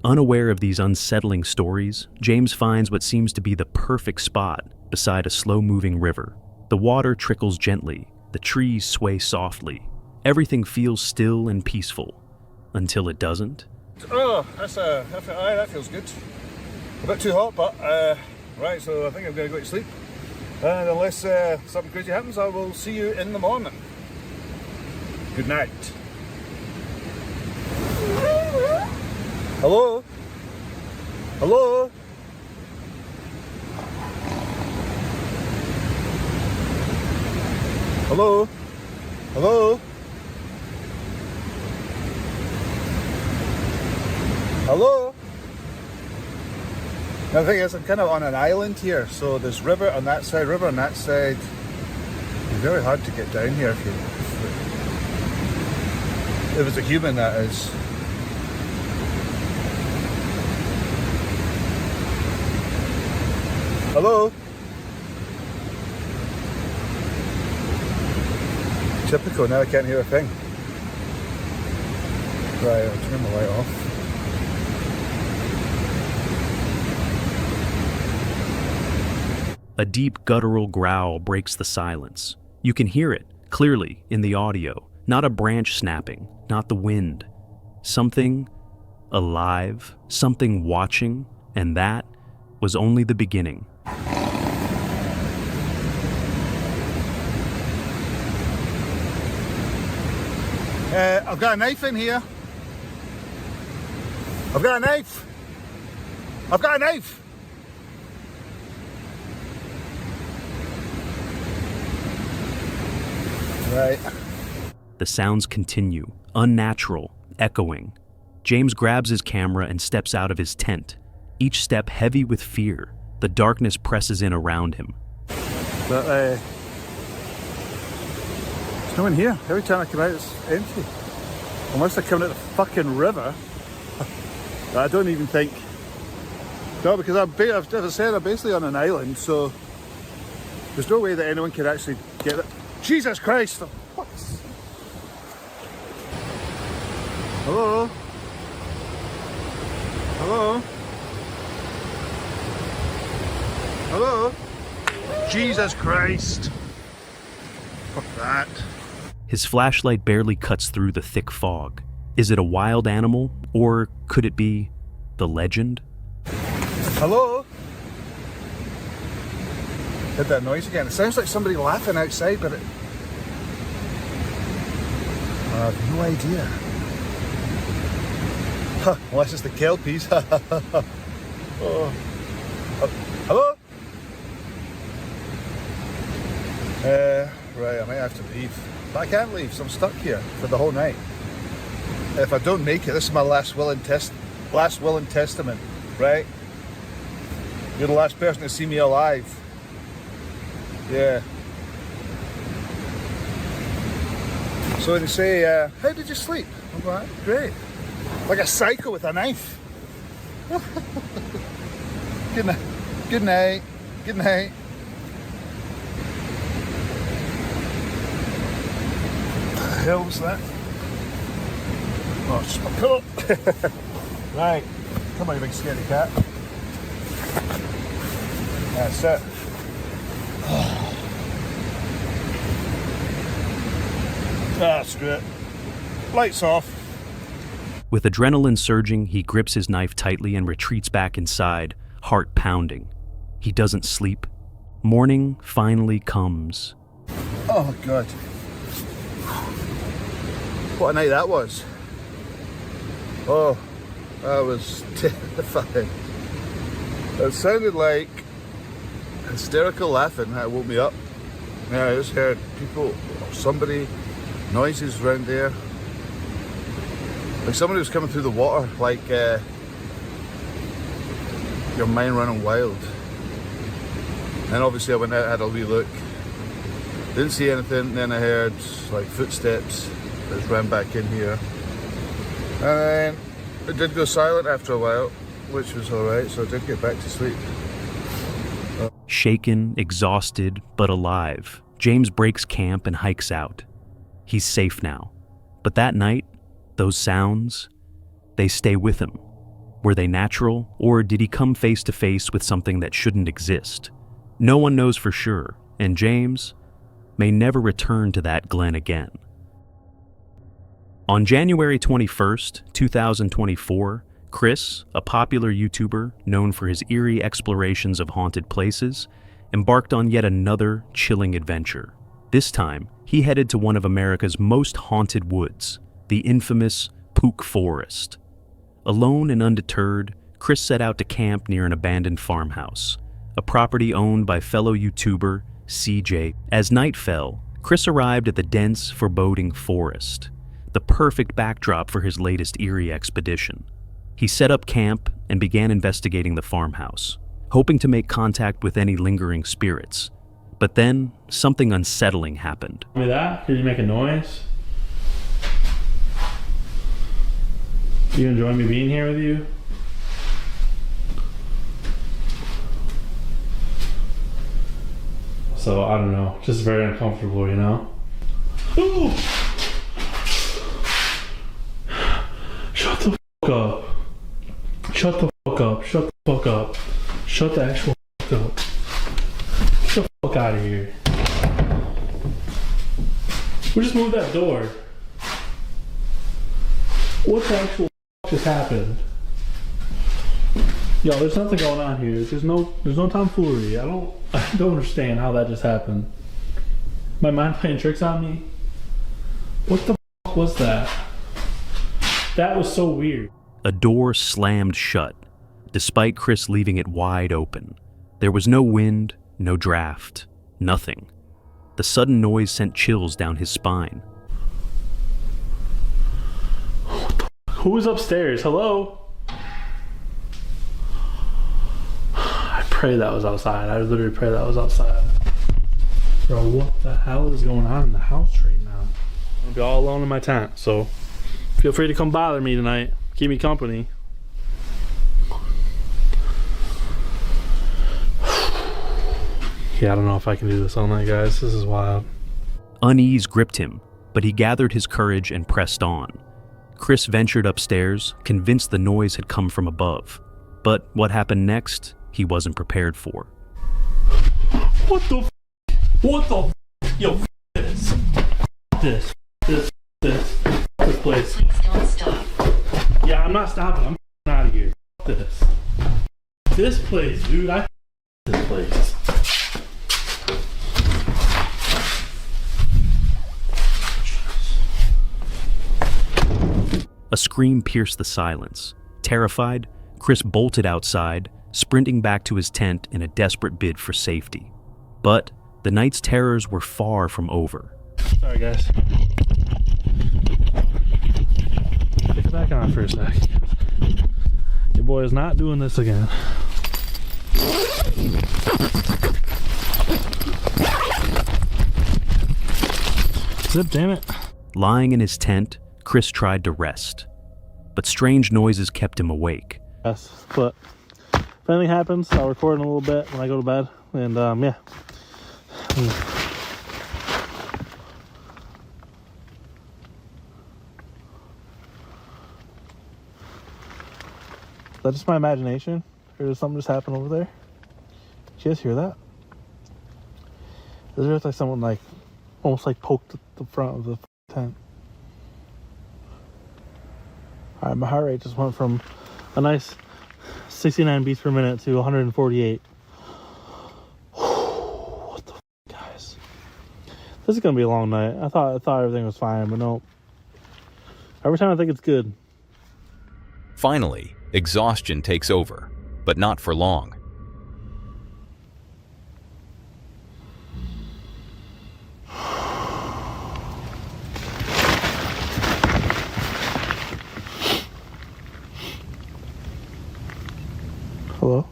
Unaware of these unsettling stories, James finds what seems to be the perfect spot beside a slow-moving river. The water trickles gently, the trees sway softly. Everything feels still and peaceful, until it doesn't. Oh, that feels good. A bit too hot, but right, so I think I'm going to go to sleep. And unless something crazy happens, I will see you in the morning. Good night. Hello? Hello? Hello? Hello? Hello? Now the thing is, I'm kind of on an island here, so there's river on that side, river on that side. It's very hard to get down here if it's a human, that is. Hello? Typical, now I can't hear a thing. Right, I'll turn the light off. A deep guttural growl breaks the silence. You can hear it, clearly, in the audio. Not a branch snapping, not the wind. Something alive, something watching, and that was only the beginning. I've got a knife in here. I've got a knife. I've got a knife. Right. The sounds continue, unnatural, echoing. James grabs his camera and steps out of his tent, each step heavy with fear. The darkness presses in around him. But there's no one here. Every time I come out, it's empty. Unless they're coming out the fucking river. I don't even think. No, because as I said, I'm basically on an island, so there's no way that anyone could actually get it. Jesus Christ! What? Hello? Hello? Hello? Jesus Christ! Fuck that. His flashlight barely cuts through the thick fog. Is it a wild animal, or could it be the legend? Hello? Did that noise again? It sounds like somebody laughing outside, but I have no idea. Huh, unless it's the kelpies. Oh. Hello? Right, I might have to leave. But I can't leave, so I'm stuck here for the whole night. If I don't make it, this is my last will and testament, right? You're the last person to see me alive. Yeah. So they say, how did you sleep? I'm like, great. Like a psycho with a knife. Good night. Good night. Good night. What the hell was that? Oh, it's just my pillow. Right. Come on, you big scaredy cat. That's it. That's great. Lights off. With adrenaline surging, he grips his knife tightly and retreats back inside, heart pounding. He doesn't sleep Morning finally comes. Oh God. What a night that was. Oh, that was terrifying. It sounded like hysterical laughing that woke me up. Yeah, I just heard people or somebody, noises around there. Like somebody was coming through the water, like your mind running wild. And obviously I went out, had a wee look. Didn't see anything, then I heard like footsteps. I just ran back in here. And then it did go silent after a while, which was alright, so I did get back to sleep. Shaken, exhausted, but alive, James breaks camp and hikes out. He's safe now. But that night, those sounds, they stay with him. Were they natural, or did he come face to face with something that shouldn't exist? No one knows for sure, and James may never return to that glen again. On January 21st, 2024, Chris, a popular YouTuber known for his eerie explorations of haunted places, embarked on yet another chilling adventure. This time, he headed to one of America's most haunted woods, the infamous Epping Forest. Alone and undeterred, Chris set out to camp near an abandoned farmhouse, a property owned by fellow YouTuber CJ. As night fell, Chris arrived at the dense, foreboding forest, the perfect backdrop for his latest eerie expedition. He set up camp and began investigating the farmhouse, hoping to make contact with any lingering spirits. But then, something unsettling happened. Tell me that? Did you make a noise? You enjoy me being here with you? So, I don't know, just very uncomfortable, you know? Ooh! Shut the fuck up. Shut the fuck up. Shut the fuck up. Shut the actual fuck up. Get the fuck out of here. We just moved that door. What the actual fuck just happened? Yo, there's nothing going on here. There's no tomfoolery. I don't understand how that just happened. My mind playing tricks on me? What the fuck was that? That was so weird. A door slammed shut, despite Chris leaving it wide open. There was no wind, no draft, nothing. The sudden noise sent chills down his spine. What the fuck? Who was upstairs? Hello? I pray that was outside. I literally pray that was outside. Bro, what the hell is going on in the house right now? I'm gonna be all alone in my tent, so feel free to come bother me tonight. Keep me company. Yeah, I don't know if I can do this all night, guys. This is wild. Unease gripped him, but he gathered his courage and pressed on. Chris ventured upstairs, convinced the noise had come from above. But what happened next, he wasn't prepared for. What the f***? What the f***? Yo, f*** this. This place. Please don't stop. Yeah, I'm not stopping. I'm f***ing out of here. F*** this. This place, dude. I f*** this place. A scream pierced the silence. Terrified, Chris bolted outside, sprinting back to his tent in a desperate bid for safety. But the night's terrors were far from over. Sorry, guys. Take it back on for a sec. Your boy is not doing this again. Zip, damn it. Lying in his tent, Chris tried to rest. But strange noises kept him awake. Yes, but if anything happens, I'll record in a little bit when I go to bed. And yeah. Is that just my imagination? Or did something just happen over there? Did you guys hear that? Is there like someone like almost like poked at the front of the tent? Alright, my heart rate just went from a nice 69 beats per minute to 148. This is gonna be a long night. I thought everything was fine, but no. Every time I think it's good. Finally, exhaustion takes over, but not for long. Hello?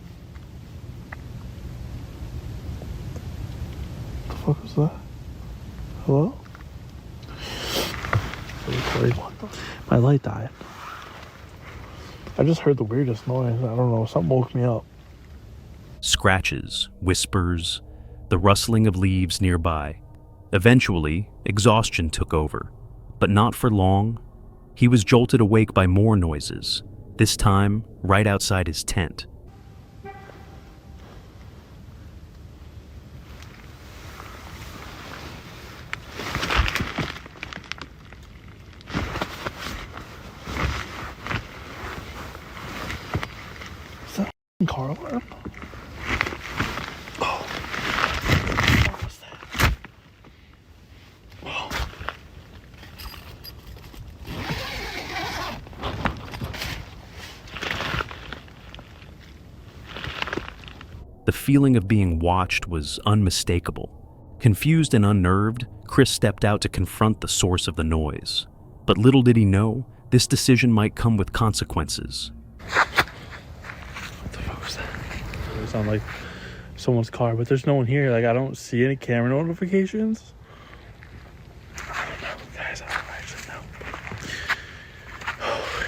What the fuck was that? Hello? My light died. I just heard the weirdest noise. I don't know. Something woke me up. Scratches, whispers, the rustling of leaves nearby. Eventually, exhaustion took over, but not for long. He was jolted awake by more noises, this time right outside his tent. Car alarm. Oh. What was that? Oh. The feeling of being watched was unmistakable. Confused and unnerved, Chris stepped out to confront the source of the noise. But little did he know, this decision might come with consequences. It sounded like someone's car, but there's no one here. Like, I don't see any camera notifications. I don't know, guys. I don't actually know.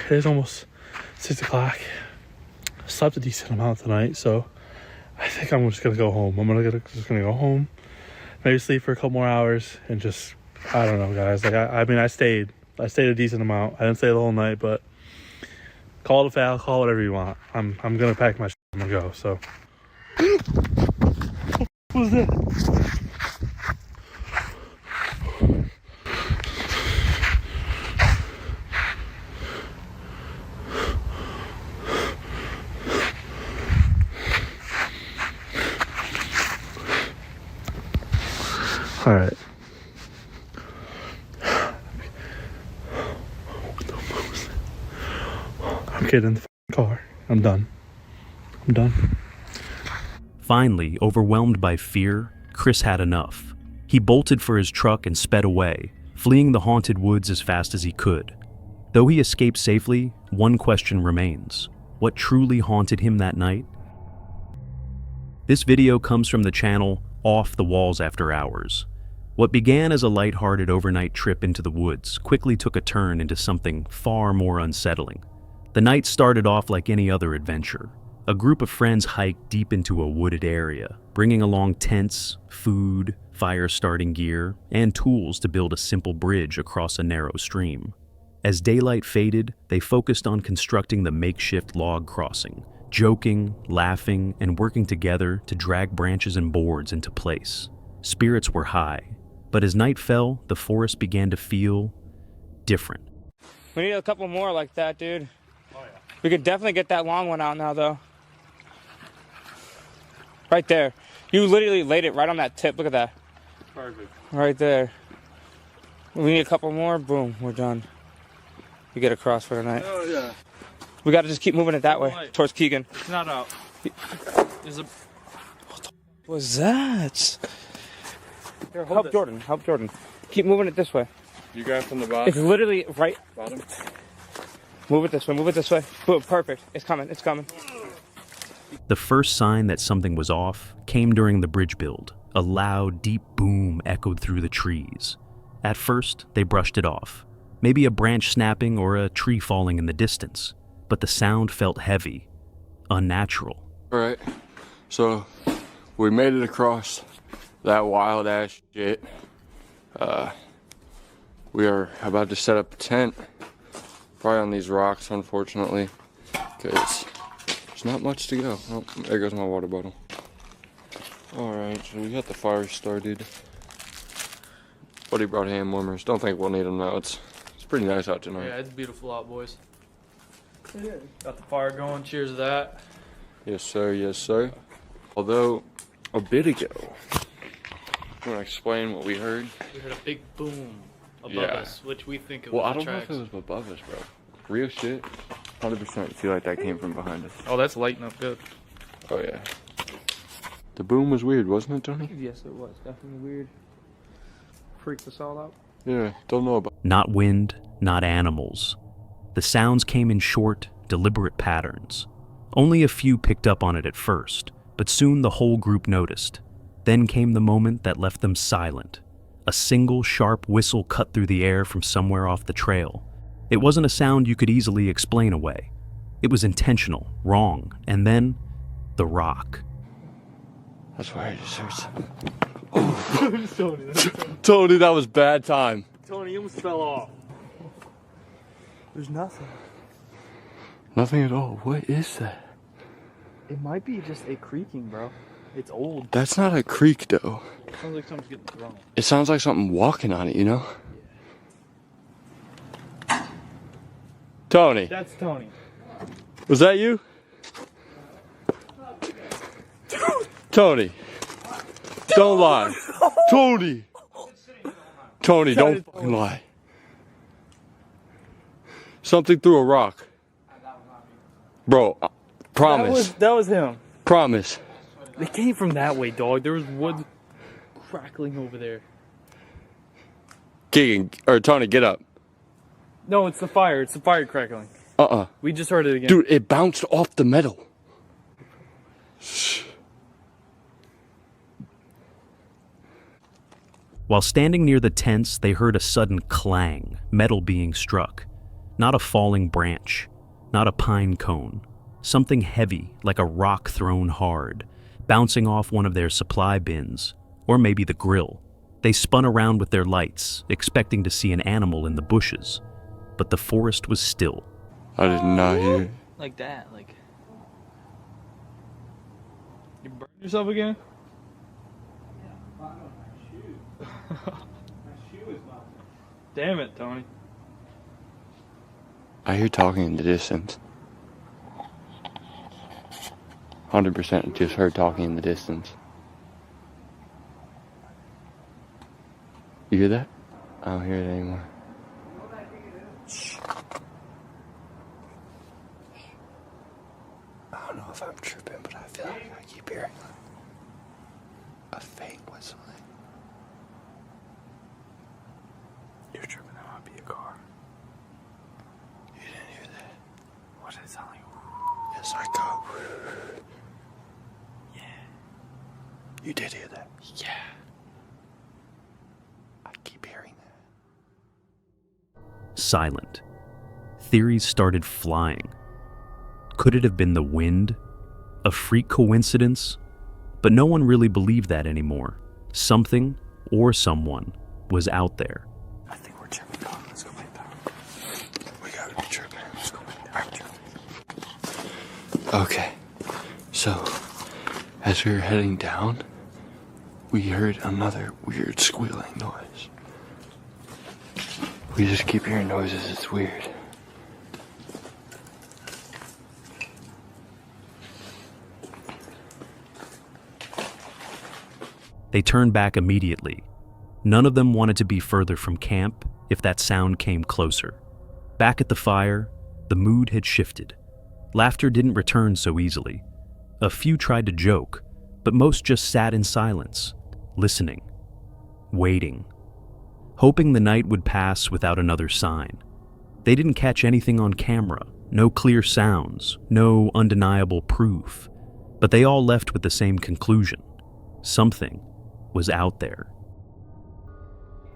It is almost 6 o'clock. I slept a decent amount tonight, so I think I'm just gonna go home. Just gonna go home, maybe sleep for a couple more hours, and just, I don't know, guys. Like, I mean, I stayed a decent amount. I didn't stay the whole night, but call it a foul, call whatever you want. I'm gonna pack my shit. I'm gonna go. So. What was that? All right. I'm getting in the car. I'm done. Finally, overwhelmed by fear, Chris had enough. He bolted for his truck and sped away, fleeing the haunted woods as fast as he could. Though he escaped safely, one question remains. What truly haunted him that night? This video comes from the channel Off the Walls After Hours. What began as a lighthearted overnight trip into the woods quickly took a turn into something far more unsettling. The night started off like any other adventure. A group of friends hiked deep into a wooded area, bringing along tents, food, fire-starting gear, and tools to build a simple bridge across a narrow stream. As daylight faded, they focused on constructing the makeshift log crossing, joking, laughing, and working together to drag branches and boards into place. Spirits were high, but as night fell, the forest began to feel different. We need a couple more like that, dude. Oh, yeah. We could definitely get that long one out now, though. Right there. You literally laid it right on that tip. Look at that. Perfect. Right there. We need a couple more. Boom. We're done. We get across for tonight. Oh, yeah. We got to just keep moving it that way, towards Keegan. It's not out. Is it? What the was that? Here, help Jordan. Help Jordan. Keep moving it this way. You got from the bottom? It's literally right. Bottom? Move it this way. Move it this way. Boom. Perfect. It's coming. It's coming. The first sign that something was off came during the bridge build. A loud, deep boom echoed through the trees. At first, they brushed it off. Maybe a branch snapping or a tree falling in the distance. But the sound felt heavy, unnatural. All right, so we made it across that wild ass shit. We are about to set up a tent, probably on these rocks, unfortunately, because there's not much to go. Oh, there goes my water bottle. All right, so we got the fire started. Buddy brought hand warmers. Don't think we'll need them now. It's pretty nice out tonight. Yeah, it's beautiful out, boys. Got the fire going. Cheers to that. Yes, sir. Yes, sir. Although, a bit ago, You want to explain what we heard? We heard a big boom above Yeah. us, which we think of Well, as I the don't know if tracks. it was above us, bro. Real shit. 100% feel like that came from behind us. Oh, that's lighting up good. Oh yeah. The boom was weird, wasn't it, Tony? Yes, it was. Definitely weird. Freaked us all out. Yeah, don't know about. Not wind, not animals. The sounds came in short, deliberate patterns. Only a few picked up on it at first, but soon the whole group noticed. Then came the moment that left them silent. A single sharp whistle cut through the air from somewhere off the trail. It wasn't a sound you could easily explain away. It was intentional, wrong, and then the rock. That's where I just heard something. Tony, that was bad time. Tony, you almost fell off. There's nothing. Nothing at all. What is that? It might be just a creaking, bro. It's old. That's not a creak, though. Sounds like something's getting thrown. It sounds like something walking on it, you know? Tony. That's Tony. Was that you? Tony. Don't lie. Tony. Tony, don't fucking lie. Something threw a rock. Bro, promise. That was him. Promise. It came from that way, dog. There was wood crackling over there. Keegan, or Tony, get up. No, it's the fire. It's the fire crackling. We just heard it again. Dude, it bounced off the metal. While standing near the tents, they heard a sudden clang, metal being struck. Not a falling branch, not a pine cone. Something heavy, like a rock thrown hard, bouncing off one of their supply bins, or maybe the grill. They spun around with their lights, expecting to see an animal in the bushes, but the forest was still. I did not hear it. Like that, like. You burned yourself again? Damn it, Tony. I hear talking in the distance. 100% just heard talking in the distance. You hear that? I don't hear it anymore. I don't know if I'm tripping, but I feel like I keep hearing a faint whistling. You're tripping, that might be a car. You didn't hear that? What did it sound like? It's like a... Yeah. You did hear that? Yeah. I keep hearing that. Silent. Theories started flying. Could it have been the wind? A freak coincidence? But no one really believed that anymore. Something, or someone, was out there. I think we're tripping. Go. Let's go back down. We gotta be tripping. Let's go back down. Okay, so as we were heading down, we heard another weird squealing noise. We just keep hearing noises, it's weird. They turned back immediately. None of them wanted to be further from camp if that sound came closer. Back at the fire, the mood had shifted. Laughter didn't return so easily. A few tried to joke, but most just sat in silence, listening, waiting, hoping the night would pass without another sign. They didn't catch anything on camera, no clear sounds, no undeniable proof, but they all left with the same conclusion. Something was out there.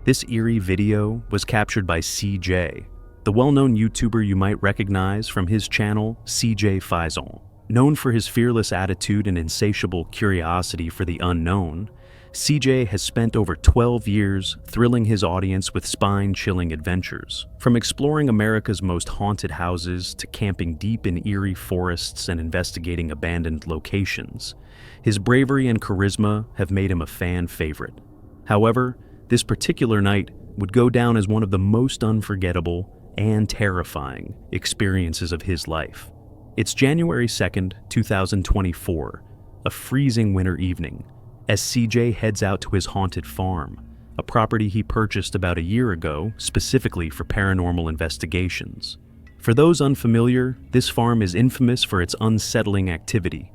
This eerie video was captured by CJ, the well-known YouTuber you might recognize from his channel, CJ Faison. Known for his fearless attitude and insatiable curiosity for the unknown, CJ has spent over 12 years thrilling his audience with spine-chilling adventures. From exploring America's most haunted houses to camping deep in eerie forests and investigating abandoned locations, his bravery and charisma have made him a fan favorite. However, this particular night would go down as one of the most unforgettable and terrifying experiences of his life. It's January 2nd, 2024, a freezing winter evening, as CJ heads out to his haunted farm, a property he purchased about a year ago specifically for paranormal investigations. For those unfamiliar, this farm is infamous for its unsettling activity.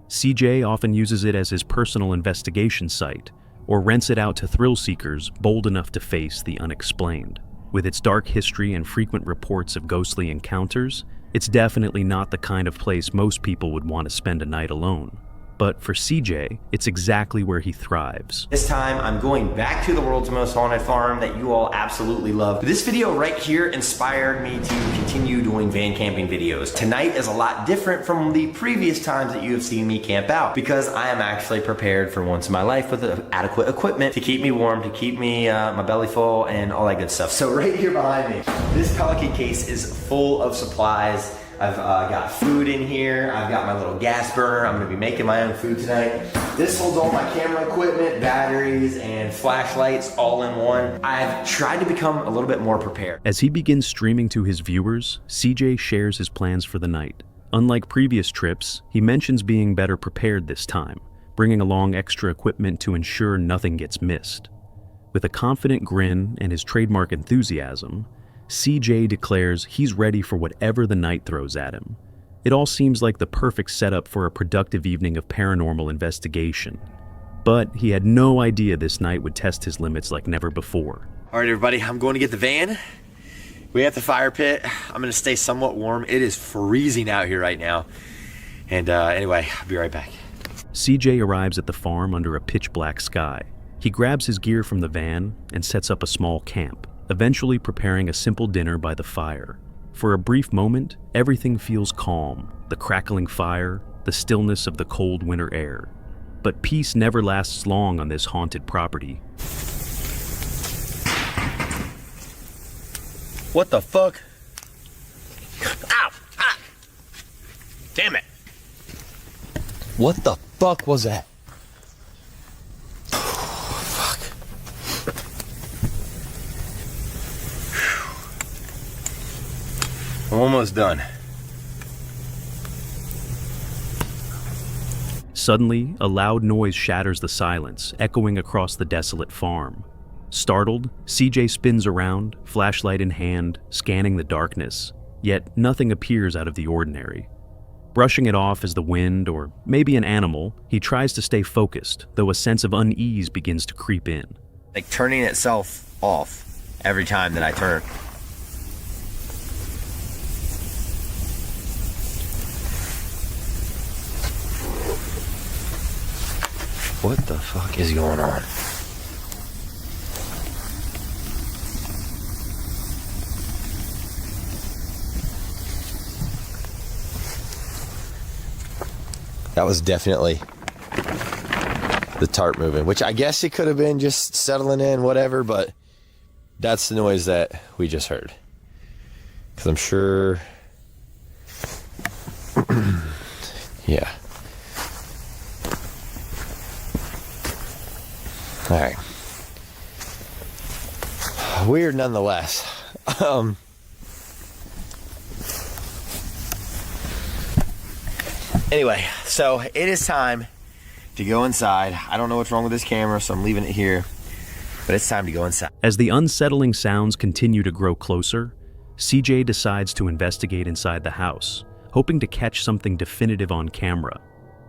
CJ often uses it as his personal investigation site, or rents it out to thrill seekers bold enough to face the unexplained. With its dark history and frequent reports of ghostly encounters, it's definitely not the kind of place most people would want to spend a night alone. But for CJ, it's exactly where he thrives. This time, I'm going back to the world's most haunted farm that you all absolutely love. This video right here inspired me to continue doing van camping videos. Tonight is a lot different from the previous times that you have seen me camp out, because I am actually prepared for once in my life with adequate equipment to keep me warm, to keep me my belly full, and all that good stuff. So right here behind me, this Pelican case is full of supplies. I've got food in here. I've got my little gas burner. I'm gonna be making my own food tonight. This holds all my camera equipment, batteries, and flashlights all in one. I've tried to become a little bit more prepared. As he begins streaming to his viewers, CJ shares his plans for the night. Unlike previous trips, he mentions being better prepared this time, bringing along extra equipment to ensure nothing gets missed. With a confident grin and his trademark enthusiasm, CJ declares he's ready for whatever the night throws at him. It all seems like the perfect setup for a productive evening of paranormal investigation. But he had no idea this night would test his limits like never before. All right, everybody, I'm going to get the van. We have the fire pit. I'm gonna stay somewhat warm. It is freezing out here right now. And anyway, I'll be right back. CJ arrives at the farm under a pitch black sky. He grabs his gear from the van and sets up a small camp, eventually preparing a simple dinner by the fire. For a brief moment, everything feels calm, the crackling fire, the stillness of the cold winter air. But peace never lasts long on this haunted property. What the fuck? Ow! Ah! Damn it! What the fuck was that? I'm almost done. Suddenly, a loud noise shatters the silence, echoing across the desolate farm. Startled, CJ spins around, flashlight in hand, scanning the darkness, yet nothing appears out of the ordinary. Brushing it off as the wind or maybe an animal, he tries to stay focused, though a sense of unease begins to creep in. Like turning itself off every time that I turn. What the fuck is going on? That was definitely the tarp moving, which I guess it could have been just settling in, whatever, but that's the noise that we just heard. Because I'm sure... yeah. All right. Weird nonetheless. Anyway, so it is time to go inside. I don't know what's wrong with this camera, so I'm leaving it here. But it's time to go inside. As the unsettling sounds continue to grow closer, CJ decides to investigate inside the house, hoping to catch something definitive on camera.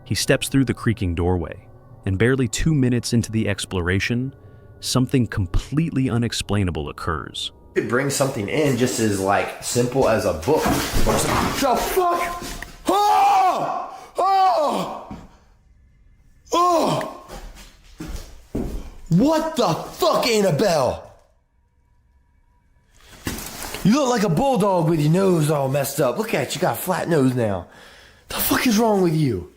He steps through the creaking doorway, and barely 2 minutes into the exploration, something completely unexplainable occurs. You could bring something in just as like simple as a book. What the fuck? Oh! Oh! Oh! What the fuck, Annabelle? You look like a bulldog with your nose all messed up. Look at you, got a flat nose now. The fuck is wrong with you?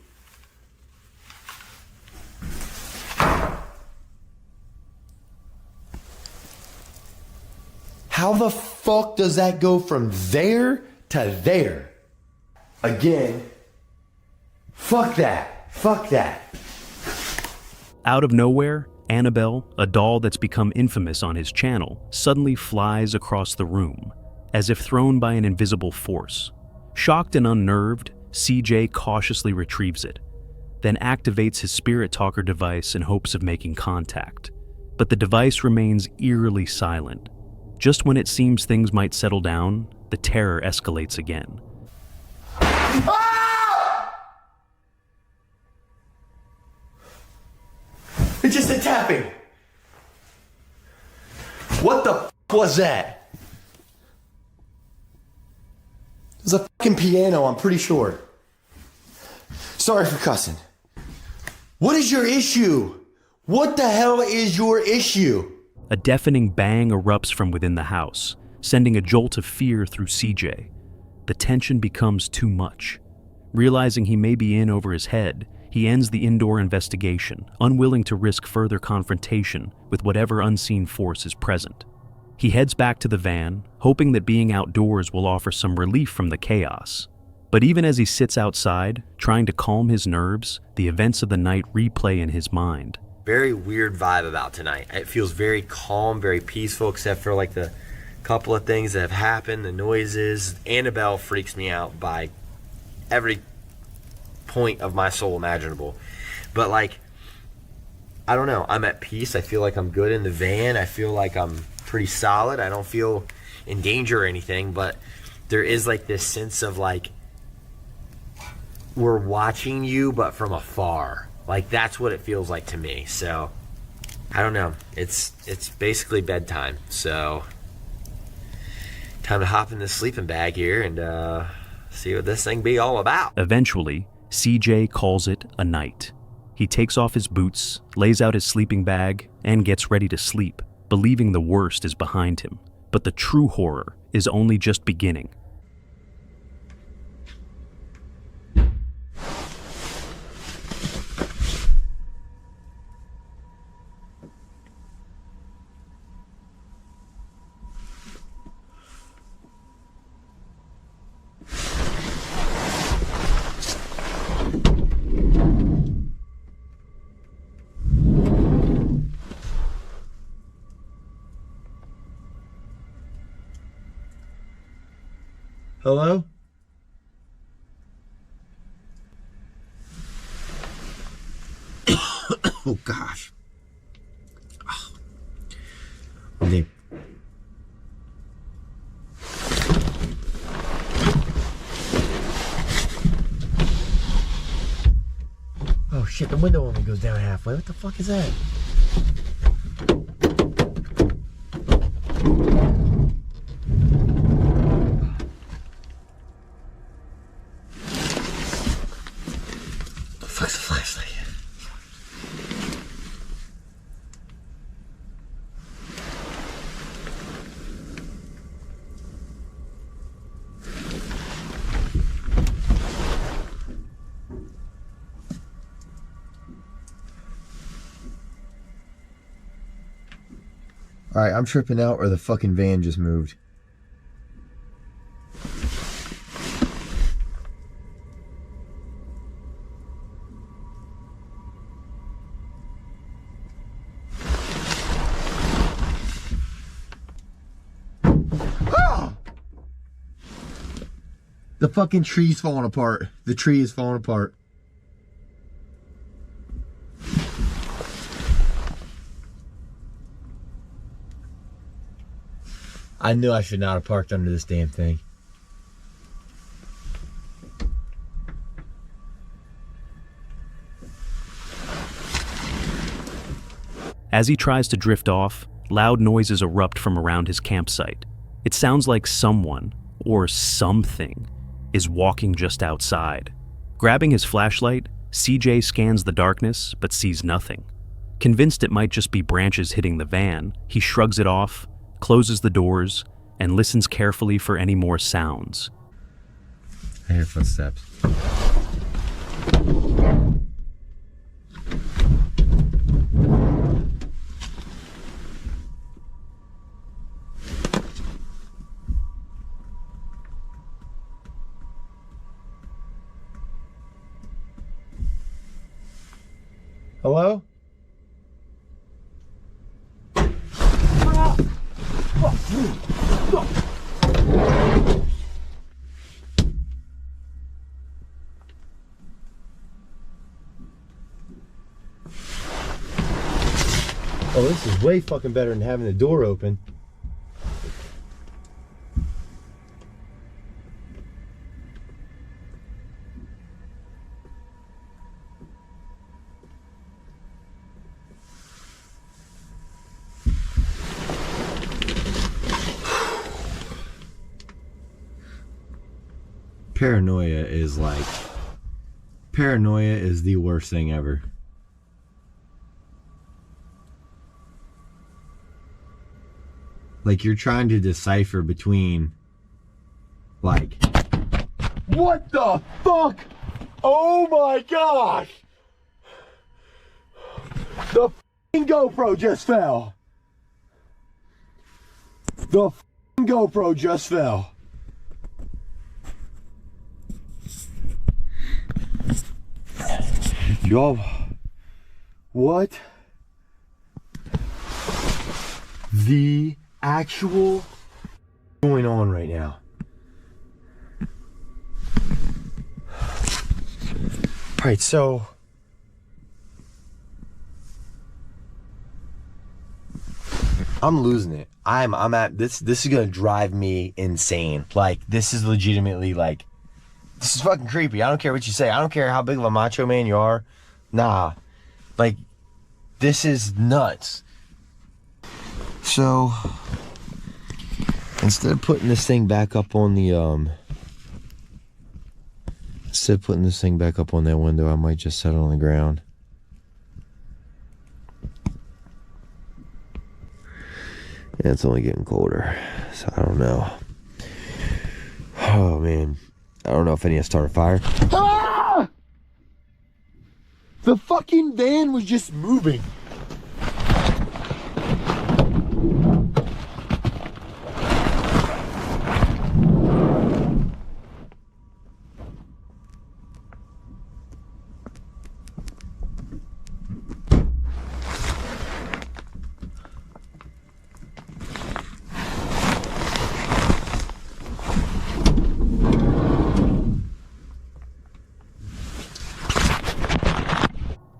How the fuck does that go from there to there? Again, fuck that. Fuck that. Out of nowhere, Annabelle, a doll that's become infamous on his channel, suddenly flies across the room, as if thrown by an invisible force. Shocked and unnerved, CJ cautiously retrieves it. then activates his spirit talker device in hopes of making contact. But the device remains eerily silent. Just when it seems things might settle down, the terror escalates again. It's just a tapping. What the f was that? It was a fucking piano, I'm pretty sure. Sorry for cussing. What is your issue? What the hell is your issue? A deafening bang erupts from within the house, sending a jolt of fear through CJ. The tension becomes too much. Realizing he may be in over his head, he ends the indoor investigation, unwilling to risk further confrontation with whatever unseen force is present. He heads back to the van, hoping that being outdoors will offer some relief from the chaos. But even as he sits outside, trying to calm his nerves, the events of the night replay in his mind. Very weird vibe about tonight. It feels very calm, very peaceful, except for like the couple of things that have happened, the noises. Annabelle freaks me out by every point of my soul imaginable. But like, I don't know, I'm at peace. I feel like I'm good in the van. I feel like I'm pretty solid. I don't feel in danger or anything, but there is like this sense of like, we're watching you, but from afar. Like, that's what it feels like to me. So, I don't know. It's basically bedtime. So, time to hop in this sleeping bag here and see what this thing be all about. Eventually, CJ calls it a night. He takes off his boots, lays out his sleeping bag, and gets ready to sleep, believing the worst is behind him. But the true horror is only just beginning. Hello? Oh gosh. Okay. Oh shit, the window only goes down halfway. What the fuck is that? Fuck's the flashlight? Alright, I'm tripping out or the fucking van just moved. The fucking tree's falling apart. The tree is falling apart. I knew I should not have parked under this damn thing. As he tries to drift off, loud noises erupt from around his campsite. It sounds like someone, or something, is walking just outside. Grabbing his flashlight, CJ scans the darkness but sees nothing. Convinced it might just be branches hitting the van, he shrugs it off, closes the doors, and listens carefully for any more sounds. I hear footsteps. Hello? Oh, this is way fucking better than having the door open. Paranoia is the worst thing ever. Like, you're trying to decipher between, like, what the fuck? Oh my gosh! The f***ing GoPro just fell. The f***ing GoPro just fell. Y'all, what the actual going on right now? Alright, so I'm losing it. I'm at this is gonna drive me insane. Like, this is legitimately, like, this is fucking creepy. I don't care what you say. I don't care how big of a macho man you are. Nah. Like, this is nuts. So, instead of putting this thing back up on the, instead of putting this thing back up on that window, I might just set it on the ground. Yeah, it's only getting colder, so I don't know. Oh, man. I don't know if I need to start a fire. Ah! The fucking van was just moving.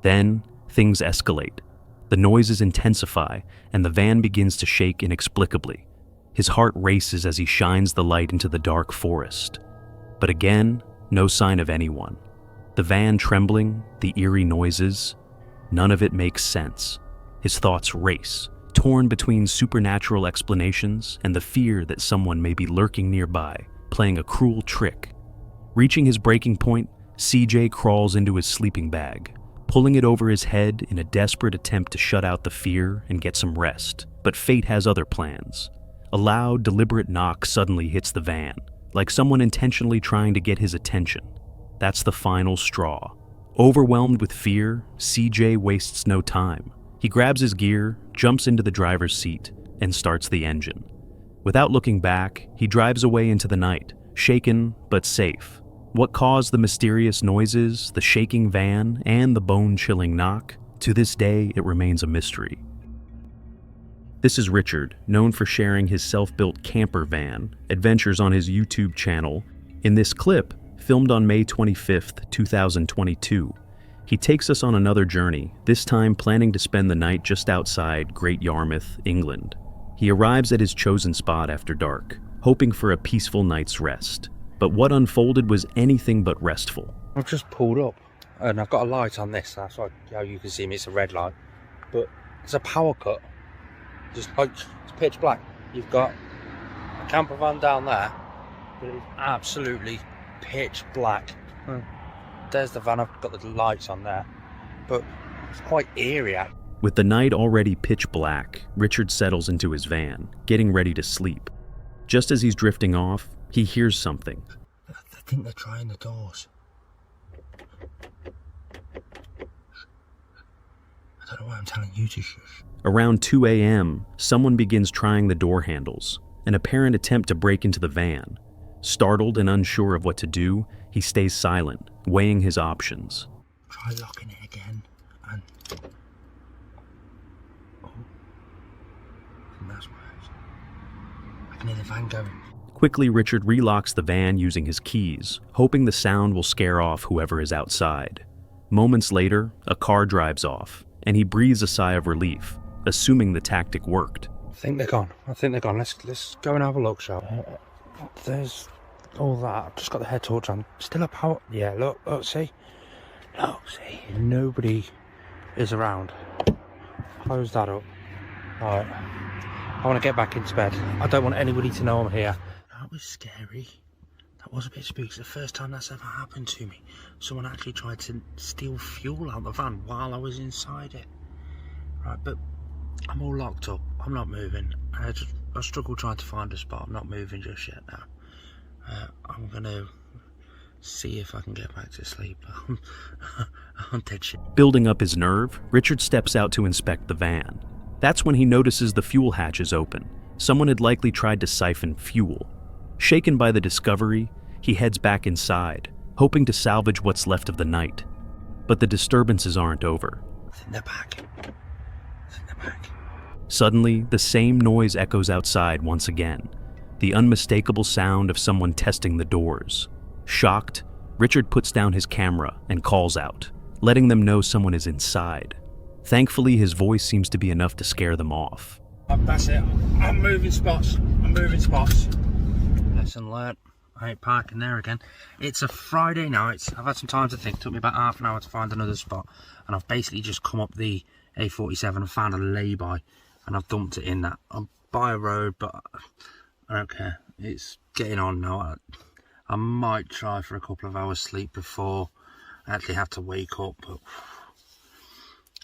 Then, things escalate. The noises intensify, and the van begins to shake inexplicably. His heart races as he shines the light into the dark forest. But again, no sign of anyone. The van trembling, the eerie noises, none of it makes sense. His thoughts race, torn between supernatural explanations and the fear that someone may be lurking nearby, playing a cruel trick. Reaching his breaking point, CJ crawls into his sleeping bag, pulling it over his head in a desperate attempt to shut out the fear and get some rest. But fate has other plans. A loud, deliberate knock suddenly hits the van, like someone intentionally trying to get his attention. That's the final straw. Overwhelmed with fear, CJ wastes no time. He grabs his gear, jumps into the driver's seat, and starts the engine. Without looking back, he drives away into the night, shaken but safe. What caused the mysterious noises, the shaking van, and the bone-chilling knock? To this day, it remains a mystery. This is Richard, known for sharing his self-built camper van adventures on his YouTube channel. In this clip, filmed on May 25th, 2022, he takes us on another journey, this time planning to spend the night just outside Great Yarmouth, England. He arrives at his chosen spot after dark, hoping for a peaceful night's rest. But what unfolded was anything but restful. I've just pulled up and I've got a light on this. That's like how you can see me, it's a red light. But it's a power cut. Just like, it's pitch black. You've got a camper van down there, but it's absolutely pitch black. There's the van, I've got the lights on there. But it's quite eerie. With the night already pitch black, Richard settles into his van, getting ready to sleep. Just as he's drifting off, he hears something. I think they're trying the doors. I don't know why I'm telling you to shush. Around 2 a.m., someone begins trying the door handles, an apparent attempt to break into the van. Startled and unsure of what to do, he stays silent, weighing his options. Try locking it again, and... Oh. And that's worse. I can hear the van going. Quickly, Richard relocks the van using his keys, hoping the sound will scare off whoever is outside. Moments later, a car drives off, and he breathes a sigh of relief, assuming the tactic worked. I think they're gone. Let's go and have a look, shall we? There's all that. I've just got the head torch on. Still a power. Yeah, look, see? Look, see? Nobody is around. Close that up. Alright. I want to get back into bed. I don't want anybody to know I'm here. That was scary. That was a bit spooky. It's the first time that's ever happened to me. Someone actually tried to steal fuel out the van while I was inside it. Right, but I'm all locked up. I'm not moving. I struggle trying to find a spot. I'm not moving just yet now. I'm gonna see if I can get back to sleep. I'm dead shit. Building up his nerve, Richard steps out to inspect the van. That's when he notices the fuel hatch is open. Someone had likely tried to siphon fuel. Shaken by the discovery, he heads back inside, hoping to salvage what's left of the night. But the disturbances aren't over. It's in the back. Suddenly, the same noise echoes outside once again, the unmistakable sound of someone testing the doors. Shocked, Richard puts down his camera and calls out, letting them know someone is inside. Thankfully, his voice seems to be enough to scare them off. That's it. I'm moving spots. Lesson learnt. I ain't parking there again. It's a Friday night. I've had some time to think. It took me about half an hour to find another spot. And I've basically just come up the A47 and found a lay-by. And I've dumped it in that. I'm by a road, but I don't care. It's getting on now. I might try for a couple of hours sleep before I actually have to wake up. But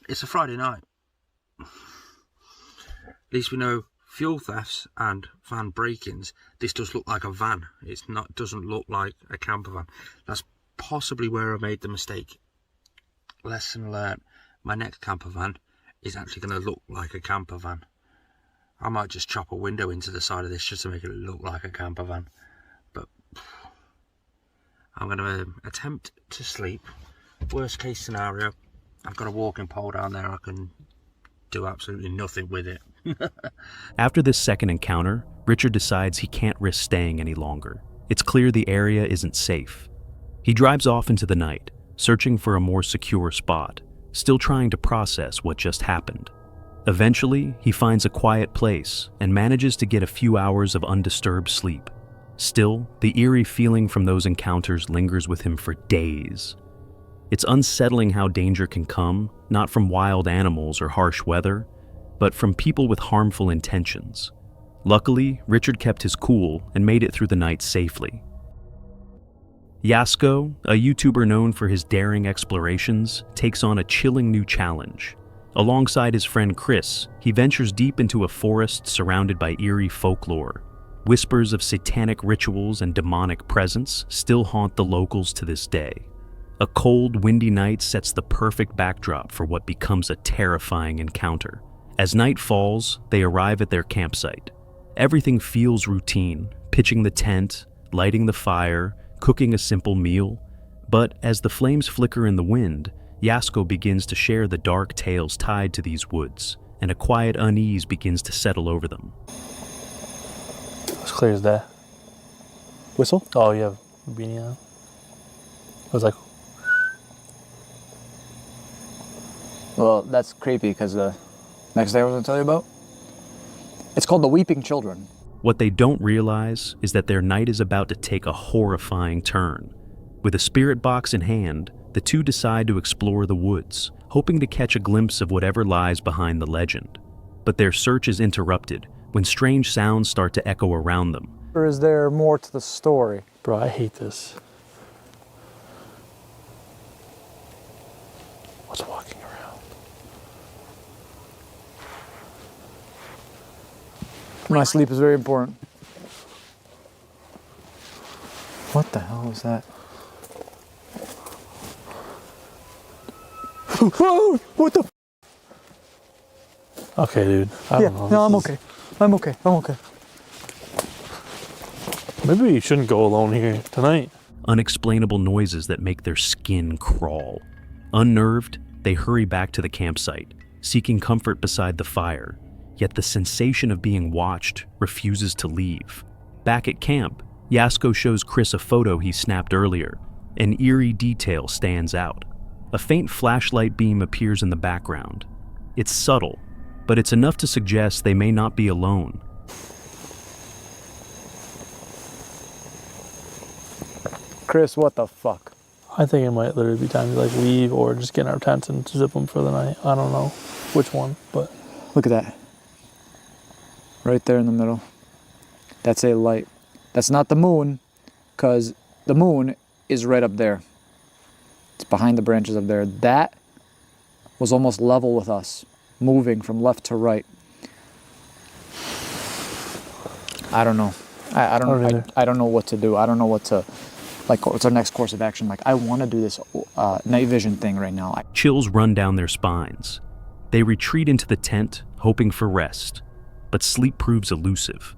it's a Friday night. At least we know fuel thefts and van break-ins. This does look like a van. Doesn't look like a camper van. That's possibly where I made the mistake. Lesson learned. My next camper van is actually going to look like a camper van. I might just chop a window into the side of this just to make it look like a camper van. But I'm going to attempt to sleep. Worst case scenario, I've got a walking pole down there. I can do absolutely nothing with it. After this second encounter, Richard decides he can't risk staying any longer. It's clear the area isn't safe. He drives off into the night, searching for a more secure spot, still trying to process what just happened. Eventually, he finds a quiet place and manages to get a few hours of undisturbed sleep. Still, the eerie feeling from those encounters lingers with him for days. It's unsettling how danger can come, not from wild animals or harsh weather, but from people with harmful intentions. Luckily, Richard kept his cool and made it through the night safely. Yasko, a YouTuber known for his daring explorations, takes on a chilling new challenge. Alongside his friend Chris, he ventures deep into a forest surrounded by eerie folklore. Whispers of satanic rituals and demonic presence still haunt the locals to this day. A cold, windy night sets the perfect backdrop for what becomes a terrifying encounter. As night falls, they arrive at their campsite. Everything feels routine, pitching the tent, lighting the fire, cooking a simple meal. But as the flames flicker in the wind, Yasko begins to share the dark tales tied to these woods, and a quiet unease begins to settle over them. It's clear as day. Whistle? Oh, you have a beanie on? I was like... Well, that's creepy because the next day I was going to tell you about, it's called the Weeping Children. What they don't realize is that their night is about to take a horrifying turn. With a spirit box in hand, the two decide to explore the woods, hoping to catch a glimpse of whatever lies behind the legend. But their search is interrupted when strange sounds start to echo around them. Or is there more to the story? Bro, I hate this. What's walking around? My sleep is very important. What the hell was that? Whoa! What the? Okay, dude. I don't know. No, I'm okay. I'm okay. Maybe you shouldn't go alone here tonight. Unexplainable noises that make their skin crawl. Unnerved, they hurry back to the campsite, seeking comfort beside the fire. Yet the sensation of being watched refuses to leave. Back at camp, Yasko shows Chris a photo he snapped earlier. An eerie detail stands out. A faint flashlight beam appears in the background. It's subtle, but it's enough to suggest they may not be alone. Chris, what the fuck? I think it might literally be time to like leave or just get in our tents and zip them for the night. I don't know which one, but Look at that. Right there in the middle. That's a light. That's not the moon, because the moon is right up there. It's behind the branches up there. That was almost level with us, moving from left to right. I don't know. I don't know what to do. I don't know what to, like, what's our next course of action? Like, I want to do this night vision thing right now. Chills run down their spines. They retreat into the tent, hoping for rest, but sleep proves elusive.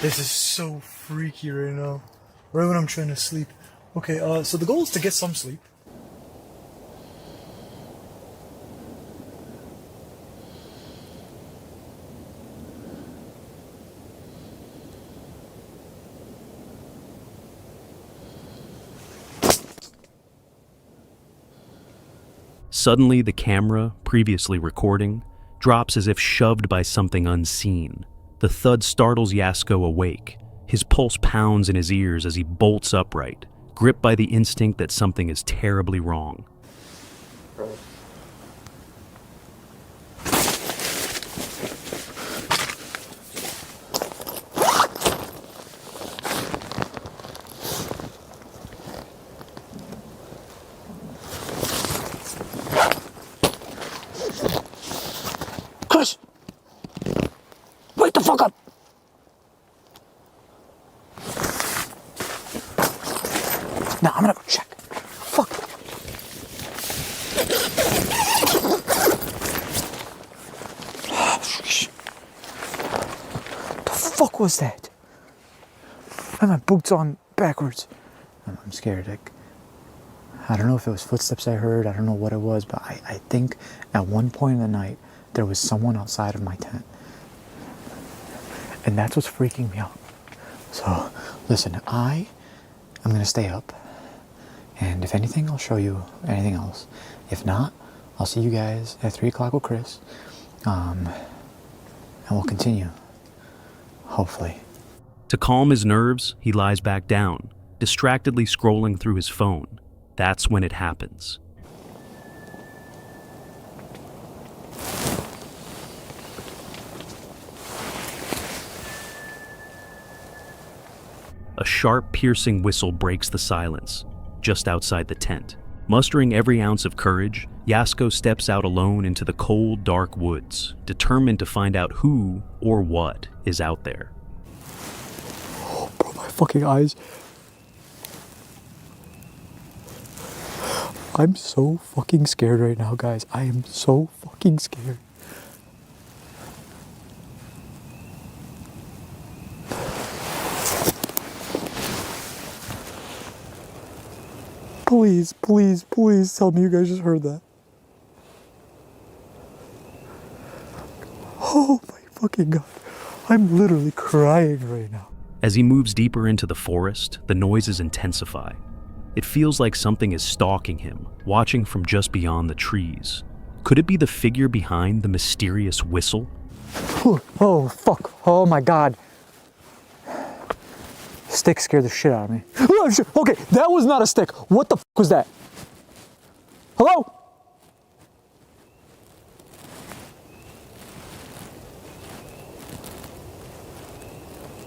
This is so freaky right now. Right when I'm trying to sleep. Okay, so the goal is to get some sleep. Suddenly, the camera, previously recording, drops as if shoved by something unseen. The thud startles Yasko awake. His pulse pounds in his ears as he bolts upright, gripped by the instinct that something is terribly wrong. Chris! Wake the fuck up! Now I'm gonna go check. Fuck. The fuck was that? I have my boots on backwards. I'm scared. I don't know if it was footsteps I heard. I don't know what it was, but I think at one point in the night there was someone outside of my tent. And that's what's freaking me out. So, listen, I'm gonna stay up. And if anything, I'll show you anything else. If not, I'll see you guys at 3 o'clock with Chris. And we'll continue. Hopefully. To calm his nerves, he lies back down, distractedly scrolling through his phone. That's when it happens. A sharp, piercing whistle breaks the silence, just outside the tent. Mustering every ounce of courage, Yasko steps out alone into the cold, dark woods, determined to find out who or what is out there. Oh, bro, my fucking eyes. I'm so fucking scared right now, guys. I am so fucking scared. Please, please, please tell me you guys just heard that. Oh my fucking god. I'm literally crying right now. As he moves deeper into the forest, the noises intensify. It feels like something is stalking him, watching from just beyond the trees. Could it be the figure behind the mysterious whistle? Oh, fuck. Oh my god. Stick scared the shit out of me. Oh, shit. Okay, that was not a stick. What the fuck was that? Hello?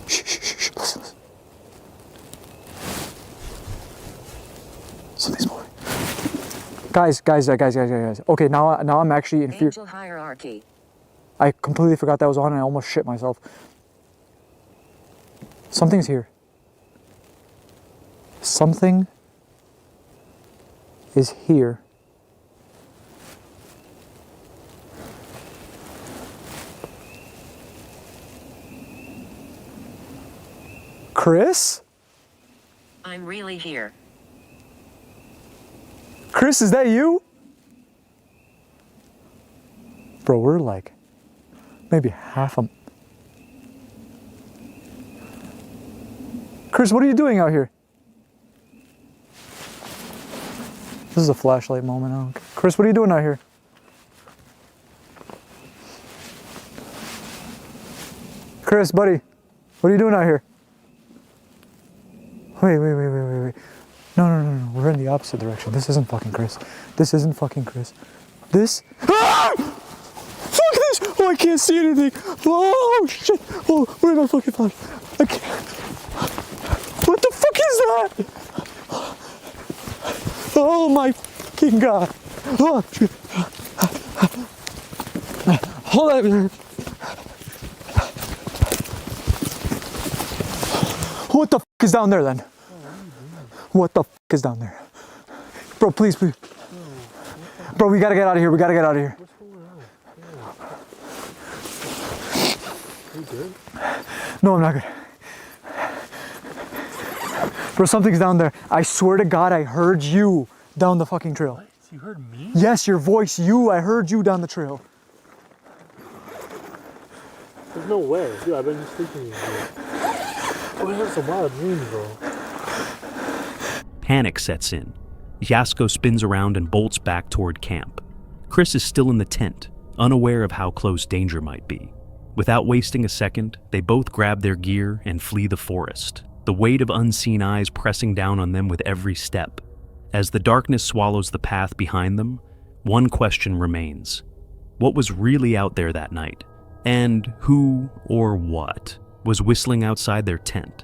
Shh. Listen. Something's moving. Guys. Okay, now I'm actually in fear. Angel hierarchy. I completely forgot that was on and I almost shit myself. Something's here. Something is here. Chris? I'm really here. Chris, is that you? Bro, we're like maybe half a... Chris, what are you doing out here? This is a flashlight moment. Oh, Chris, what are you doing out here? Chris, buddy, what are you doing out here? Wait. No. We're in the opposite direction. This isn't fucking Chris. This isn't fucking Chris. This. Ah! Fuck this! Oh, I can't see anything. Oh, shit. Oh, where am I fucking flash? I can't. What the fuck is that? Oh my fucking god. Oh, shit. Hold on. What the fuck is down there then? What the fuck is down there? Bro, please. Bro, we gotta get out of here. We gotta get out of here. You good? No, I'm not good. Bro, something's down there. I swear to God, I heard you down the fucking trail. What? You heard me? Yes, your voice, I heard you down the trail. There's no way. Dude, I've been just sleeping with you. Oh, I have some wild dreams, bro. Panic sets in. Yasko spins around and bolts back toward camp. Chris is still in the tent, unaware of how close danger might be. Without wasting a second, they both grab their gear and flee the forest, the weight of unseen eyes pressing down on them with every step. As the darkness swallows the path behind them, one question remains. What was really out there that night? And who or what was whistling outside their tent?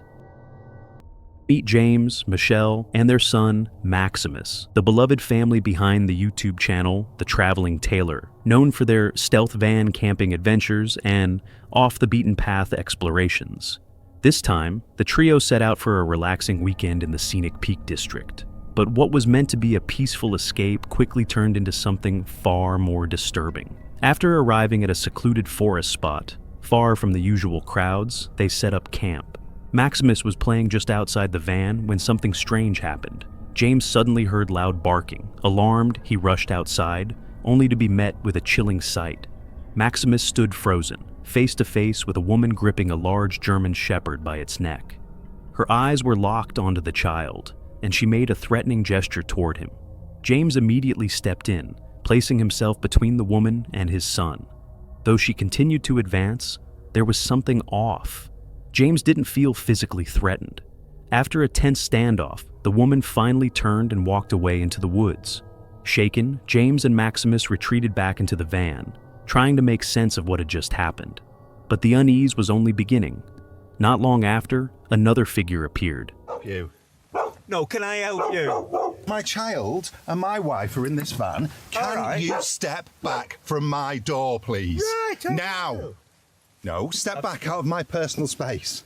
Meet James, Michelle, and their son, Maximus, the beloved family behind the YouTube channel, The Traveling Tailor, known for their stealth van camping adventures and off-the-beaten-path explorations. This time, the trio set out for a relaxing weekend in the scenic Peak District. But what was meant to be a peaceful escape quickly turned into something far more disturbing. After arriving at a secluded forest spot, far from the usual crowds, they set up camp. Maximus was playing just outside the van when something strange happened. James suddenly heard loud barking. Alarmed, he rushed outside, only to be met with a chilling sight. Maximus stood frozen, face to face with a woman gripping a large German shepherd by its neck. Her eyes were locked onto the child, and she made a threatening gesture toward him. James immediately stepped in, placing himself between the woman and his son. Though she continued to advance, there was something off. James didn't feel physically threatened. After a tense standoff, the woman finally turned and walked away into the woods. Shaken, James and Maximus retreated back into the van, trying to make sense of what had just happened. But the unease was only beginning. Not long after, another figure appeared. You. No, can I help you? My child and my wife are in this van. Can you step back from my door, please? Right, now. No, step back out of my personal space.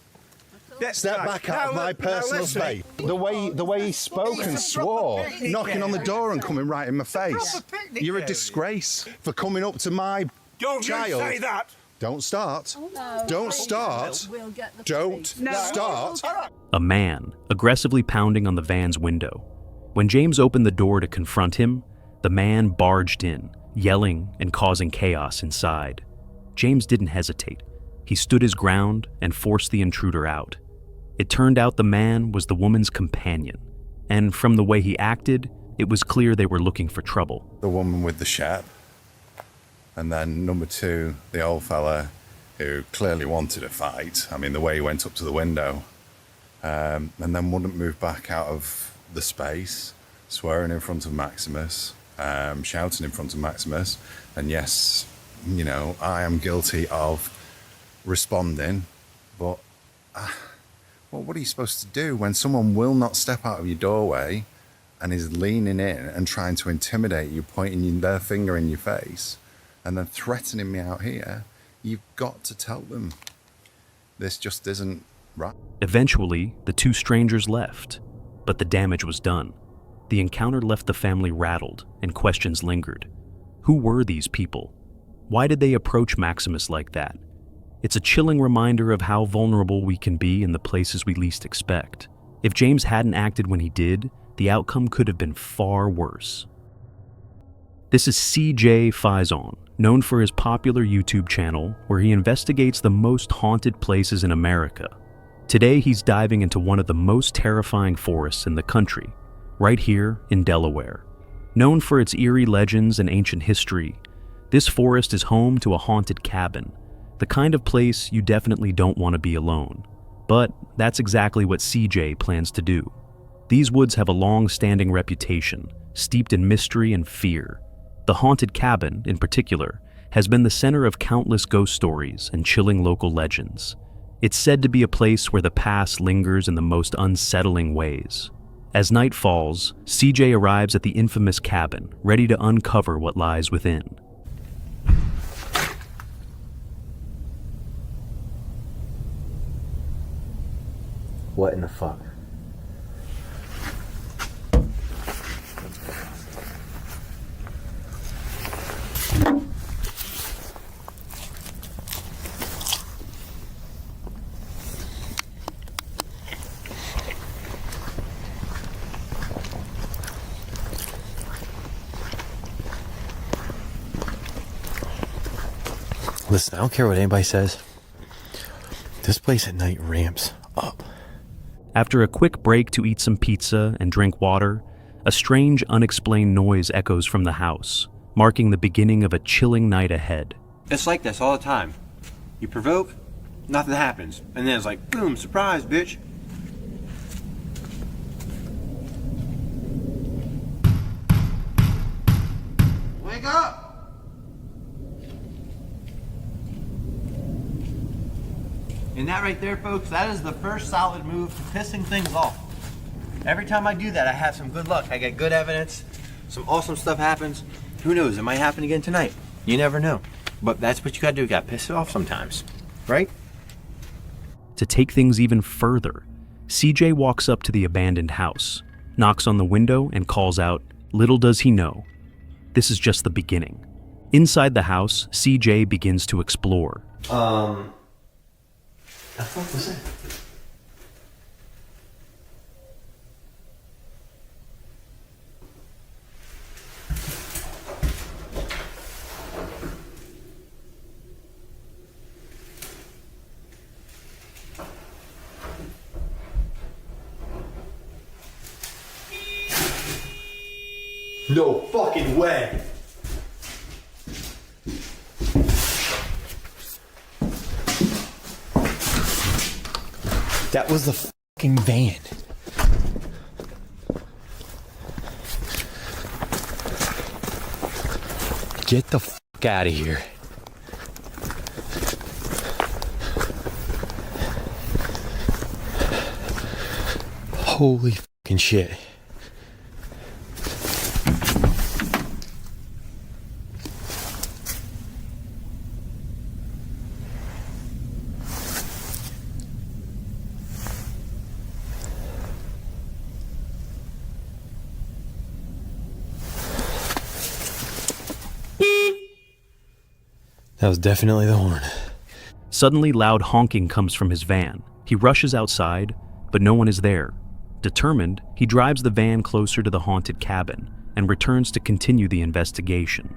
Step back out of my personal space. The way he spoke and swore, knocking on the door and coming right in my face. You're a disgrace for coming up to my child. Don't say that. Don't start. Don't start. Don't start. A man, aggressively pounding on the van's window. When James opened the door to confront him, the man barged in, yelling and causing chaos inside. James didn't hesitate. He stood his ground and forced the intruder out. It turned out the man was the woman's companion, and from the way he acted, it was clear they were looking for trouble. The woman with the shep, and then number two, the old fella who clearly wanted a fight. I mean, the way he went up to the window, and then wouldn't move back out of the space, swearing in front of Maximus, shouting in front of Maximus, and yes, you know, I am guilty of responding, but what are you supposed to do when someone will not step out of your doorway and is leaning in and trying to intimidate you, pointing their finger in your face and then threatening me out here? You've got to tell them this just isn't right. Eventually, the two strangers left, but the damage was done. The encounter left the family rattled and questions lingered. Who were these people? Why did they approach Maximus like that? It's a chilling reminder of how vulnerable we can be in the places we least expect. If James hadn't acted when he did, the outcome could have been far worse. This is CJ Faison, known for his popular YouTube channel where he investigates the most haunted places in America. Today he's diving into one of the most terrifying forests in the country, right here in Delaware. Known for its eerie legends and ancient history, this forest is home to a haunted cabin, the kind of place you definitely don't want to be alone. But that's exactly what CJ plans to do. These woods have a long-standing reputation, steeped in mystery and fear. The haunted cabin, in particular, has been the center of countless ghost stories and chilling local legends. It's said to be a place where the past lingers in the most unsettling ways. As night falls, CJ arrives at the infamous cabin, ready to uncover what lies within. What in the fuck? Listen, I don't care what anybody says. This place at night ramps up. After a quick break to eat some pizza and drink water, a strange, unexplained noise echoes from the house, marking the beginning of a chilling night ahead. It's like this all the time. You provoke, nothing happens. And then it's like, boom, surprise, bitch. Wake up! And that right there, folks, that is the first solid move to pissing things off. Every time I do that, I have some good luck. I get good evidence. Some awesome stuff happens. Who knows? It might happen again tonight. You never know. But that's what you gotta do. You gotta piss it off sometimes. Right? To take things even further, CJ walks up to the abandoned house, knocks on the window, and calls out, little does he know, this is just the beginning. Inside the house, CJ begins to explore. The fuck was that? No fucking way! That was the fucking van. Get the fuck out of here. Holy fucking shit. That was definitely the horn. Suddenly, loud honking comes from his van. He rushes outside, but no one is there. Determined, he drives the van closer to the haunted cabin and returns to continue the investigation.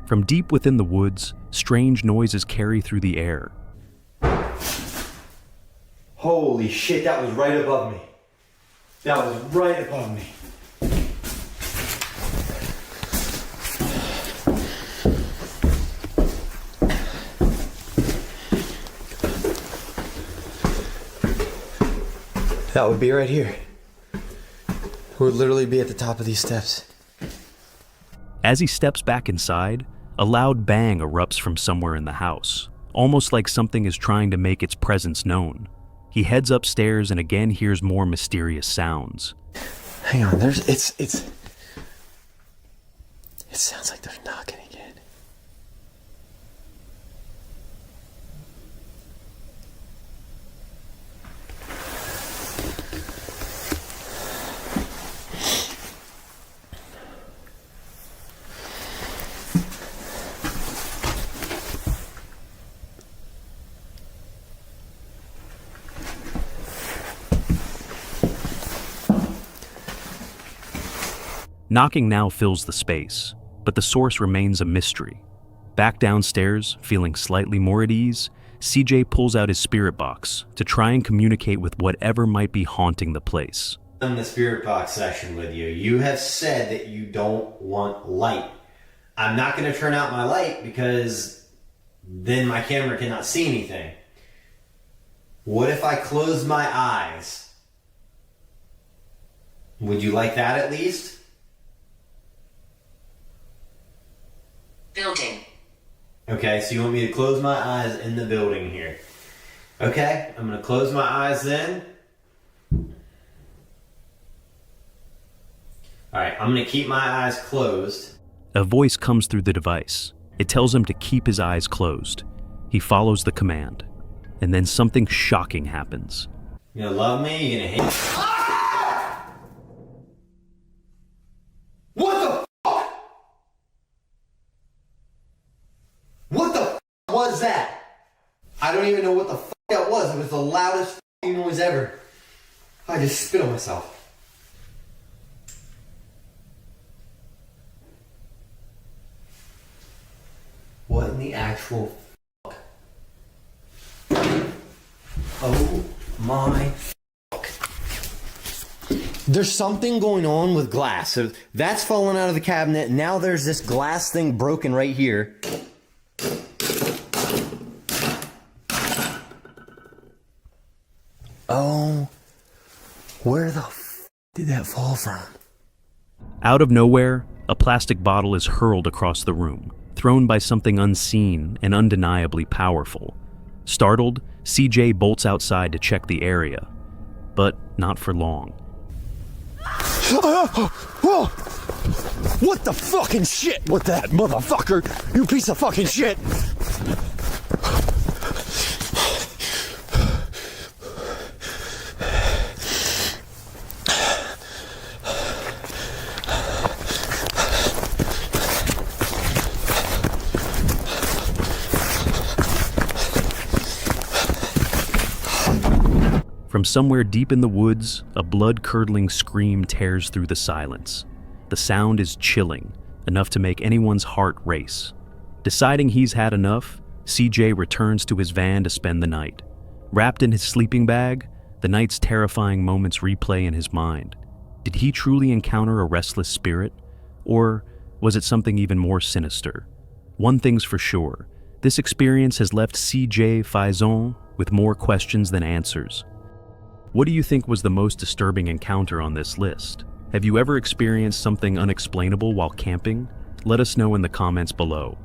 From deep within the woods, strange noises carry through the air. Holy shit, that was right above me. That was right above me. That would be right here. It would literally be at the top of these steps. As he steps back inside, a loud bang erupts from somewhere in the house, almost like something is trying to make its presence known. He heads upstairs and again hears more mysterious sounds. Hang on, it sounds like they're knocking again. Knocking now fills the space, but the source remains a mystery. Back downstairs, feeling slightly more at ease, CJ pulls out his spirit box to try and communicate with whatever might be haunting the place. In the spirit box session with you, you have said that you don't want light. I'm not going to turn out my light because then my camera cannot see anything. What if I close my eyes? Would you like that at least? Building. Okay, so you want me to close my eyes in the building here. Okay, I'm going to close my eyes then. Alright, I'm going to keep my eyes closed. A voice comes through the device. It tells him to keep his eyes closed. He follows the command. And then something shocking happens. You gonna love me? You gonna hate me? What the fuck? What the fuck was that? I don't even know what the fuck that was. It was the loudest fucking noise ever. I just spit on myself. What in the actual fuck? Oh my fuck. There's something going on with glass. So that's fallen out of the cabinet. And now there's this glass thing broken right here. Oh, where the f did that fall from? Out of nowhere, a plastic bottle is hurled across the room, thrown by something unseen and undeniably powerful. Startled, CJ bolts outside to check the area, but not for long. What the fucking shit was that, motherfucker? You piece of fucking shit! From somewhere deep in the woods, a blood-curdling scream tears through the silence. The sound is chilling, enough to make anyone's heart race. Deciding he's had enough, CJ returns to his van to spend the night. Wrapped in his sleeping bag, the night's terrifying moments replay in his mind. Did he truly encounter a restless spirit? Or was it something even more sinister? One thing's for sure, this experience has left CJ Faison with more questions than answers. What do you think was the most disturbing encounter on this list? Have you ever experienced something unexplainable while camping? Let us know in the comments below.